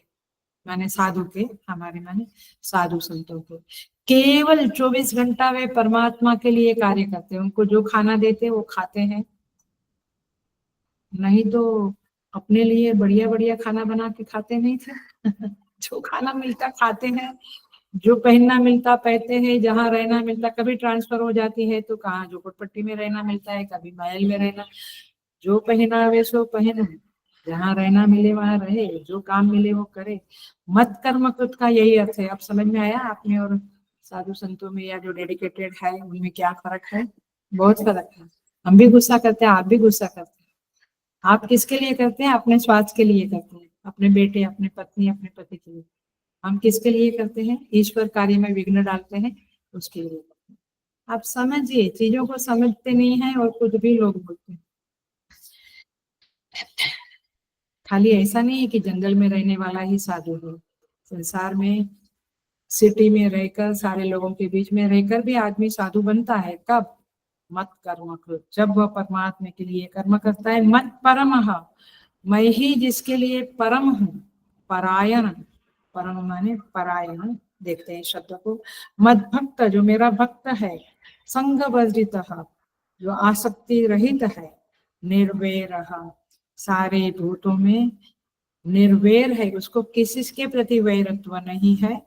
माने साधु के, हमारे माने साधु संतों के, केवल 24 घंटा वे परमात्मा के लिए कार्य करते हैं। उनको जो खाना देते हैं वो खाते हैं, नहीं तो अपने लिए बढ़िया बढ़िया खाना बना के खाते नहीं थे। जो खाना मिलता खाते हैं, जो पहनना मिलता पहनते हैं, जहाँ रहना मिलता, कभी ट्रांसफर हो जाती है तो कहाँ झोपड़पट्टी में रहना मिलता है, कभी महल में रहना, जो पहना वे सो पहनो, जहाँ रहना मिले वहां रहे, जो काम मिले वो करे। मत कर्म कृत का यही अर्थ है। अब समझ में आया आपने? और साधु संतों में या जो डेडिकेटेड है उनमें क्या फर्क है? बहुत फर्क है। हम भी गुस्सा करते हैं, आप भी गुस्सा करते हैं। आप किसके लिए करते हैं? अपने स्वार्थ के लिए करते हैं, अपने बेटे, अपने पत्नी, अपने पति के लिए। हम किसके लिए करते हैं? ईश्वर कार्य में विघ्न डालते हैं, उसके लिए करते हैं। आप समझिए, चीजों को समझते नहीं है और कुछ भी लोग बोलते हैं। खाली ऐसा नहीं है कि जंगल में रहने वाला ही साधु है। संसार में, सिटी में रहकर, सारे लोगों के बीच में रहकर भी आदमी साधु बनता है। कब? मत कर्म कृत, जब वह परमात्मा के लिए कर्म करता है। मत परमः, मैं ही जिसके लिए परम हूँ। परायण, परम माने परायण, देखते हैं शब्द को। मद भक्त, जो मेरा भक्त है। संग वर्जित, जो आसक्ति रहित है। निर्वैर, सारे भूतों में निर्वैर है, उसको किसी के प्रति वैरत्व नहीं है।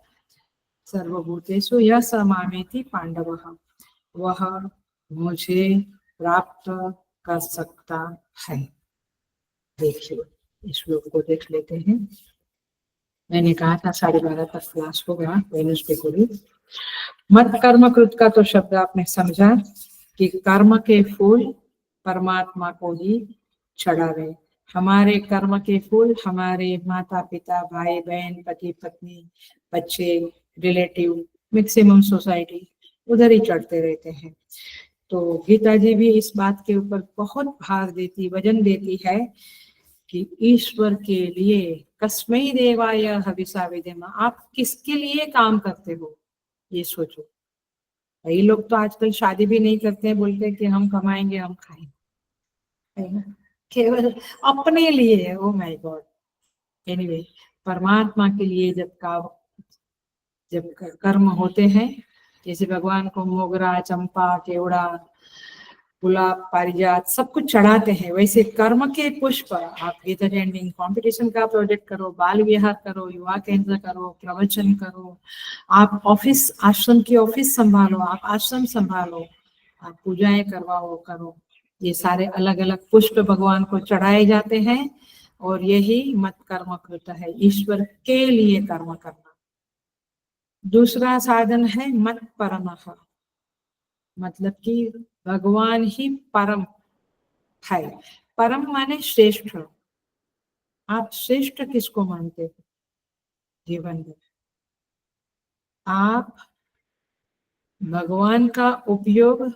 सर्वभूतेषु यः स मामेति पांडवः, वह मुझे प्राप्त कर सकता है। देखिए इस श्लोक को देख लेते हैं। मैंने कहा था 12:30 तक क्लास होगा वेडनेसडे को भी। मत कर्म कृत का तो शब्द आपने समझा कि कर्म के फूल परमात्मा को ही चढ़ावे। हमारे कर्म के फूल हमारे माता पिता, भाई बहन, पति पत्नी, बच्चे, रिलेटिव, मैक्सिमम सोसाइटी उधर ही चढ़ते रहते हैं। तो गीता जी भी इस बात के ऊपर बहुत भार देती, वजन देती है कि ईश्वर के लिए कस्मै देवाय हविषा विधेम, आप किसके लिए काम करते हो ये सोचो। कई लोग तो आजकल शादी भी नहीं करते हैं, बोलते हैं कि हम कमाएंगे हम खाएंगे, है ना, केवल अपने लिए। Oh my God. एनीवे, परमात्मा के लिए जब कर्म होते हैं, जैसे भगवान को मोगरा, चंपा, केवड़ा, गुलाब, पारिजात सब कुछ चढ़ाते हैं, वैसे कर्म के पुष्प आप गीता चैंटिंग कंपटीशन का प्रोजेक्ट करो, बाल विहार करो, युवा केंद्र करो, प्रवचन करो, आप ऑफिस आश्रम की ऑफिस संभालो, आप आश्रम संभालो, आप पूजाएं करवाओ करो, ये सारे अलग अलग पुष्प भगवान को चढ़ाए जाते हैं। और यही मत कर्म कृत है, ईश्वर के लिए कर्म करना। दूसरा साधन है मत परमः, मतलब कि भगवान ही परम है। परम माने श्रेष्ठ। आप श्रेष्ठ किसको मानते हो जीवन में? आप भगवान का उपयोग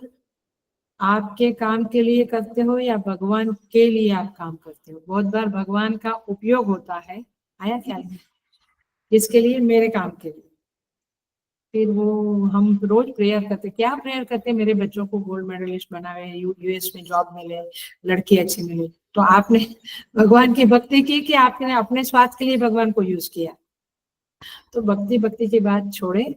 आपके काम के लिए करते हो या भगवान के लिए आप काम करते हो? बहुत बार भगवान का उपयोग होता है, आया ख्याल में, किसके लिए? मेरे काम के लिए। फिर वो हम रोज प्रेयर करते, क्या प्रेयर करते, मेरे बच्चों को गोल्ड मेडलिस्ट बनावे, यूएस में जॉब मिले, लड़की अच्छी मिले। तो आपने भगवान की भक्ति की कि आपने अपने स्वार्थ के लिए भगवान को यूज किया? तो भक्ति भक्ति की बात छोड़े,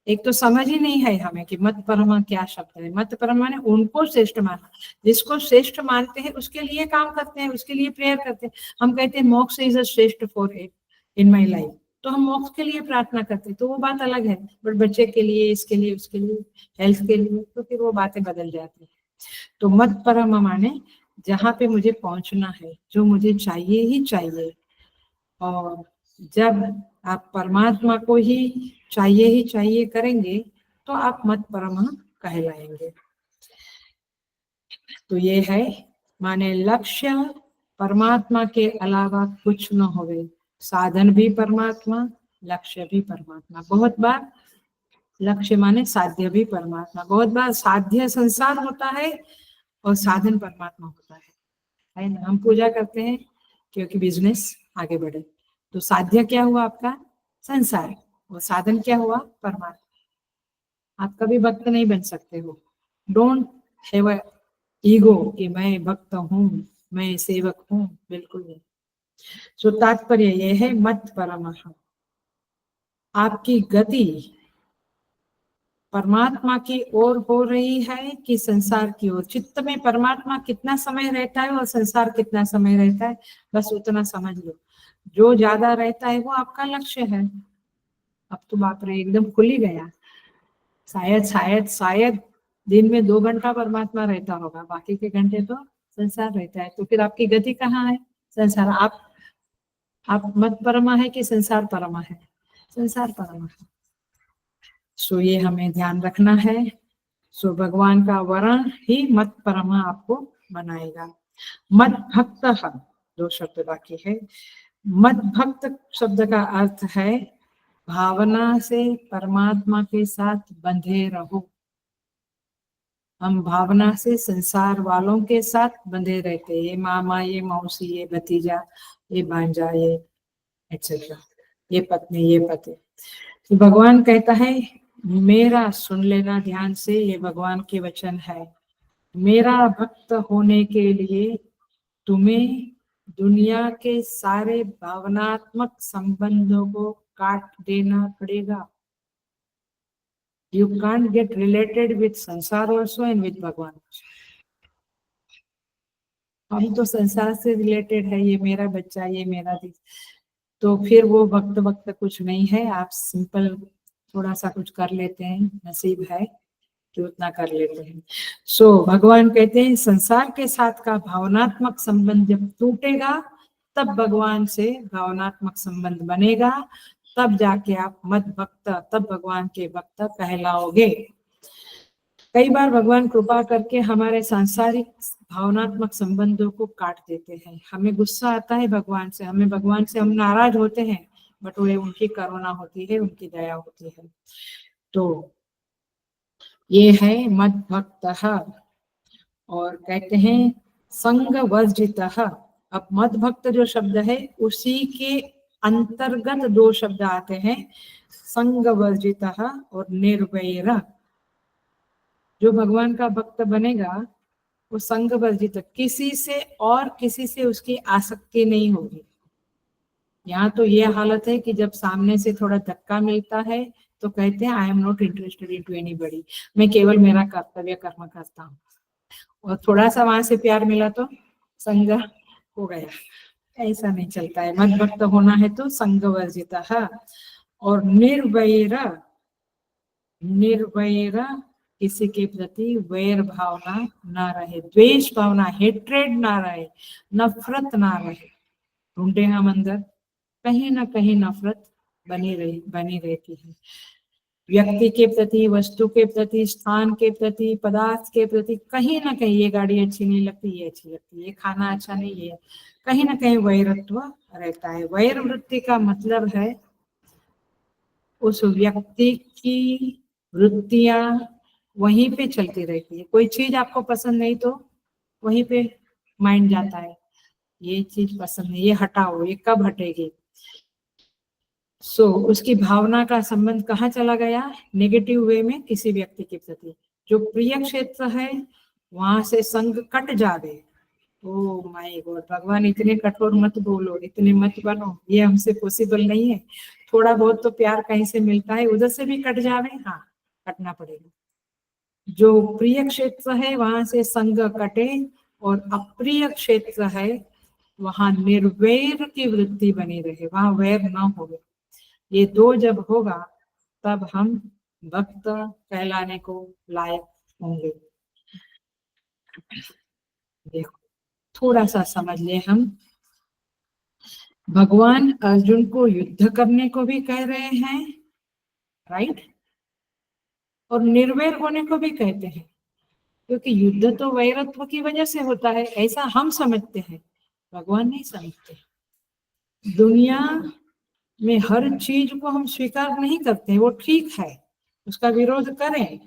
एक तो समझ ही नहीं है हमें कि मत परमा क्या शब्द है। मत परमा ने उनको श्रेष्ठ माना, जिसको श्रेष्ठ मानते हैं उसके लिए काम करते हैं, उसके लिए प्रेयर करते हैं। हम कहते हैं मोक्ष इज अ श्रेष्ठ for it in my life, तो हम मोक्ष के लिए प्रार्थना करते हैं, तो वो बात अलग है। बट बच्चे के लिए, इसके लिए, उसके लिए, हेल्थ के लिए, तो फिर वो बातें बदल जाती है। तो मत परमा माने जहाँ पे मुझे पहुंचना है, जो मुझे चाहिए ही चाहिए। और जब आप परमात्मा को ही चाहिए करेंगे तो आप मत परमा कहलाएंगे। तो ये है, माने लक्ष्य परमात्मा के अलावा कुछ न होवे, साधन भी परमात्मा, लक्ष्य भी परमात्मा। बहुत बार लक्ष्य माने साध्य भी परमात्मा, बहुत बार साध्य संसार होता है और साधन परमात्मा होता है ना। हम पूजा करते हैं क्योंकि बिजनेस आगे बढ़े, तो साध्य क्या हुआ आपका? संसार। और साधन क्या हुआ? परमात्मा। आप कभी भक्त नहीं बन सकते हो। डोंट हैव ईगो कि मैं भक्त हूँ, मैं सेवक हूँ, बिल्कुल नहीं। सो तात्पर्य यह है मत परमः, आपकी गति परमात्मा की ओर हो रही है कि संसार की ओर? चित्त में परमात्मा कितना समय रहता है और संसार कितना समय रहता है, बस उतना समझ लो। जो ज्यादा रहता है वो आपका लक्ष्य है। अब तो बाप रे एकदम खुल ही गया। शायद शायद शायद दिन में 2 घंटा परमात्मा रहता होगा, बाकी के घंटे तो संसार रहता है। तो फिर आपकी गति कहाँ है? संसार। आप मत परमा है कि संसार परमा है? संसार परमा है। सो ये हमें ध्यान रखना है। सो भगवान का वर्ण ही मत परमा आपको बनाएगा। मत भक्त, 2 शब्द बाकी है। मत भक्त शब्द का अर्थ है भावना से परमात्मा के साथ बंधे रहो। हम भावना से संसार वालों के साथ बंधे रहते हैं, ये मामा, ये मौसी, ये भतीजा, ये भांजा, ये एक्सेट्रा, ये पत्नी, ये पति। तो भगवान कहता है मेरा सुन लेना ध्यान से, ये भगवान के वचन है। मेरा भक्त होने के लिए तुम्हें दुनिया के सारे भावनात्मक संबंधों को काट देना पड़ेगा। You can't get related with sansar also and with Bhagwan. हम तो संसार से रिलेटेड है, ये मेरा बच्चा, ये मेरा दी, तो फिर वो वक्त वक्त कुछ नहीं है। आप सिंपल थोड़ा सा कुछ कर लेते हैं, नसीब है कि उतना कर लेते हैं। सो भगवान कहते हैं संसार के साथ का भावनात्मक संबंध जब टूटेगा तब भगवान से भावनात्मक संबंध बनेगा, तब जाके आप मद भक्त, तब भगवान के भक्त कहलाओगे। कई बार भगवान कृपा करके हमारे सांसारिक भावनात्मक संबंधों को काट देते हैं। हमें गुस्सा आता है भगवान से, हम नाराज होते हैं, बट वो उनकी करुणा होती है, उनकी दया होती है। तो ये है मद भक्त। और कहते हैं संग वर्जित। अब मद भक्त जो शब्द है उसी के अंतर्गत दो शब्द आते हैं, संग वर्जित और निर्वैर। जो भगवान का भक्त बनेगा वो संग वर्जित, किसी से और किसी से उसकी आसक्ति नहीं होगी। यहाँ तो ये हालत है कि जब सामने से थोड़ा धक्का मिलता है तो कहते हैं I am not interested in to anybody, मैं केवल मेरा कर्तव्य कर्म करता हूँ। और थोड़ा सा वहां से प्यार मिला तो संग हो गया, ऐसा नहीं चलता है। मद भक्त होना है तो संग वर्जित। और निर्वैर, निर्वैर किसी के प्रति वैर भावना ना रहे, द्वेष भावना, हेट्रेड ना रहे, नफरत ना रहे। ढूंढे हम अंदर, कहीं ना कहीं नफरत बनी रहती है, व्यक्ति के प्रति, वस्तु के प्रति, स्थान के प्रति, पदार्थ के प्रति। कहीं ना कहीं ये गाड़ी अच्छी नहीं लगती, ये अच्छी लगती, ये खाना अच्छा नहीं, ये कहीं ना कहीं वैरत्व रहता है। वैर वृत्ति का मतलब है उस व्यक्ति की वृत्तियां वहीं पे चलती रहती है। कोई चीज आपको पसंद नहीं तो वहीं पे माइंड जाता है, ये चीज पसंद नहीं, ये हटाओ, ये कब हटेगी। सो उसकी भावना का संबंध कहाँ चला गया, नेगेटिव वे में किसी व्यक्ति के प्रति। जो प्रिय क्षेत्र है वहां से संग कट जावे। ओ माय गॉड, भगवान इतने कठोर मत बोलो, इतने मत बनो, ये हमसे पॉसिबल नहीं है। थोड़ा बहुत तो प्यार कहीं से मिलता है, उधर से भी कट जावे, हाँ कटना पड़ेगा। जो प्रिय क्षेत्र है वहां से संग कटे, और अप्रिय क्षेत्र है वहां निर्वैर की वृत्ति बनी रहे, वहां वैर न हो। ये दो जब होगा तब हम भक्त कहलाने को लायक होंगे। देखो थोड़ा सा समझ ले हम, भगवान अर्जुन को युद्ध करने को भी कह रहे हैं, राइट, और निर्वैर होने को भी कहते हैं, क्योंकि युद्ध तो वैरत्व की वजह से होता है, ऐसा हम समझते हैं, भगवान नहीं समझते। दुनिया में हर चीज को हम स्वीकार नहीं करते, वो ठीक है, उसका विरोध करें,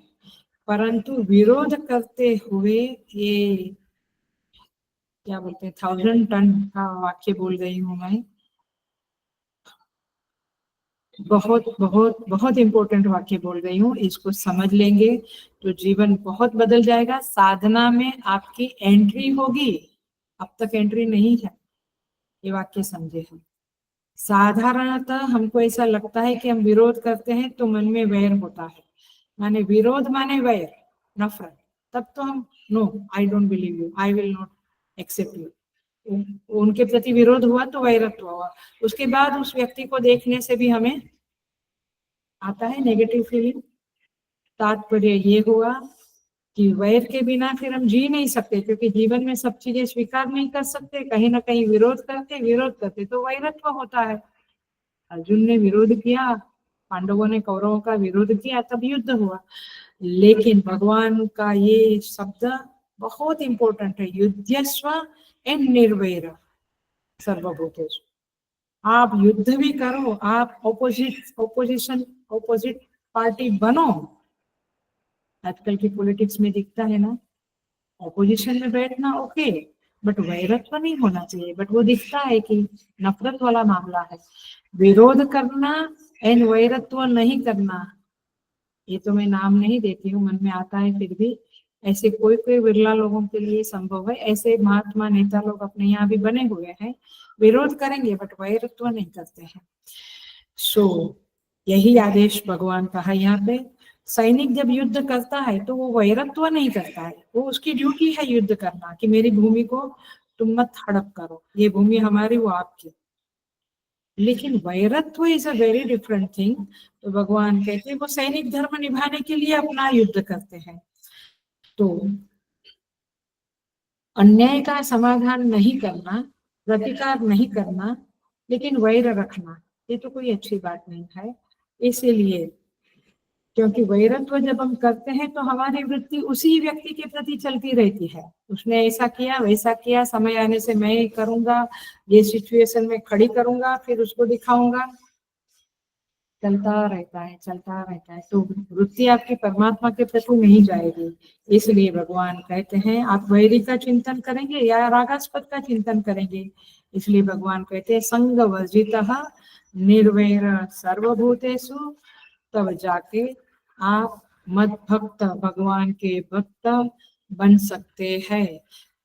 परंतु विरोध करते हुए ये क्या बोलते हैं, 1000 टन का वाक्य बोल रही हूँ मैं, बहुत बहुत बहुत इंपॉर्टेंट वाक्य बोल रही हूँ, इसको समझ लेंगे तो जीवन बहुत बदल जाएगा। साधना में आपकी एंट्री होगी, अब तक एंट्री नहीं है, ये वाक्य समझे हम। साधारणतः हमको ऐसा लगता है कि हम विरोध करते हैं तो मन में वैर होता है, माने विरोध माने वैर, नफरत, तब तो हम no, I don't believe you, I will not accept you, उनके प्रति विरोध हुआ तो वैरत्व हुआ। उसके बाद उस व्यक्ति को देखने से भी हमें आता है नेगेटिव फीलिंग। तात्पर्य ये हुआ कि वैर के बिना फिर हम जी नहीं सकते, क्योंकि जीवन में सब चीजें स्वीकार नहीं कर सकते, कहीं ना कहीं विरोध करते तो वैरत्व होता है। अर्जुन ने विरोध किया, पांडवों ने कौरवों का विरोध किया, तब युद्ध हुआ। लेकिन भगवान का ये शब्द बहुत इंपॉर्टेंट है, युद्धस्व एंड निर्वैर सर्वभूतेषु। आप युद्ध भी करो, आप ऑपोजिट पार्टी बनो। आजकल की पॉलिटिक्स में दिखता है ना, ऑपोजिशन में बैठना ओके, बट वैरत्व नहीं होना चाहिए, बट वो दिखता है कि नफरत वाला मामला है। विरोध करना एंड वैरत्व नहीं करना, ये तो मैं नाम नहीं देती हूँ, मन में आता है फिर भी, ऐसे कोई कोई विरला लोगों के लिए संभव है। ऐसे महात्मा नेता लोग अपने यहाँ भी बने हुए हैं, विरोध करेंगे बट वैरत्व नहीं करते हैं। सो यही आदेश भगवान का है यहाँ पे। सैनिक जब युद्ध करता है तो वो वैरत्व नहीं करता है, वो उसकी ड्यूटी है युद्ध करना, कि मेरी भूमि को तुम मत हड़प करो, ये भूमि हमारी वो आपकी। लेकिन वैरत्व is a very different thing. तो भगवान कहते हैं वो सैनिक धर्म निभाने के लिए अपना युद्ध करते हैं। तो अन्याय का समाधान नहीं करना, प्रतिकार नहीं करना, लेकिन वैर रखना, ये तो कोई अच्छी बात नहीं है। इसीलिए क्योंकि वैरत्व जब हम करते हैं तो हमारी वृत्ति उसी व्यक्ति के प्रति चलती रहती है। उसने ऐसा किया वैसा किया, समय आने से मैं करूंगा, ये सिचुएशन में खड़ी करूंगा, फिर उसको दिखाऊंगा, चलता रहता है चलता रहता है। तो वृत्ति आपकी परमात्मा के प्रति नहीं जाएगी। इसलिए भगवान कहते हैं आप वैरी का चिंतन करेंगे या रागास्पद का चिंतन करेंगे। इसलिए भगवान कहते हैं संग वर्जितः निर्वैर सर्वभूतेषु, तब जाके आप मद भक्त, भगवान के भक्त बन सकते हैं।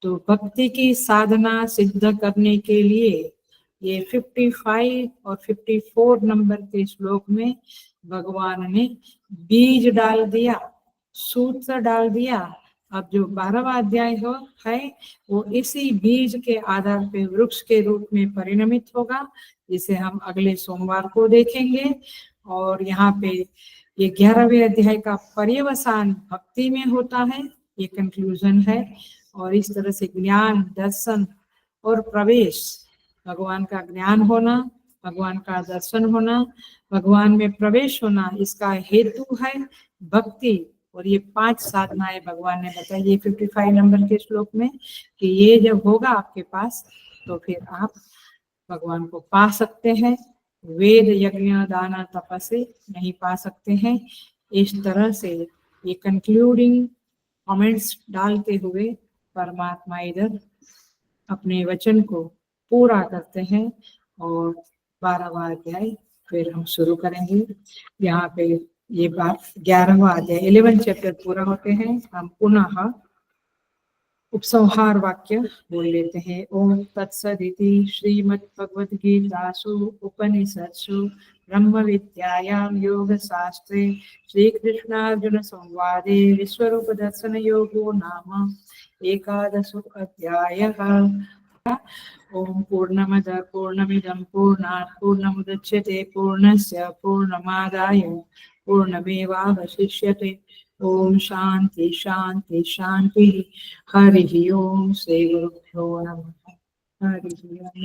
तो भक्ति की साधना सिद्ध करने के लिए ये 55 और 54 नंबर के श्लोक में भगवान ने बीज डाल दिया, सूत्र डाल दिया। अब जो 12वां अध्याय है वो इसी बीज के आधार पे वृक्ष के रूप में परिणमित होगा, जिसे हम अगले सोमवार को देखेंगे। और यहाँ पे ये 11वें अध्याय का पर्यवसान भक्ति में होता है, ये कंक्लूजन है। और इस तरह से ज्ञान, दर्शन और प्रवेश, भगवान का ज्ञान होना, भगवान का दर्शन होना, भगवान में प्रवेश होना, इसका हेतु है भक्ति। और ये 5 साधनाएं भगवान ने बताई ये 55 नंबर के श्लोक में, कि ये जब होगा आपके पास तो फिर आप भगवान को पा सकते हैं। वेद यज्ञ दान तप से नहीं पा सकते हैं। इस तरह से ये कंक्लूडिंग कमेंट्स डालते हुए परमात्मा इधर अपने वचन को पूरा करते हैं। और 12वां अध्याय फिर हम शुरू करेंगे। यहाँ पे ये बात 11वां अध्याय 11 चैप्टर पूरा होते हैं। हम पुनः उपसंहार वाक्य बोल लेते हैं। ओम तत्सदिति श्रीमद्भगवद्गीतासु उपनिषत्सु ब्रह्म विद्यायां योग शास्त्रे श्री कृष्णार्जुन संवादे विश्वरूप दर्शन योगो नाम एकादशो अध्यायः। ओम पूर्णमद पूर्णमिदं पूर्णात् पूर्णमुदच्यते पूर्णस्य पूर्णमादाय पूर्णमेवावशिष्यते। ओम शांति शांति शांति। हरि ओम। श्री गुरुभ्यो नमः। हरि ओम।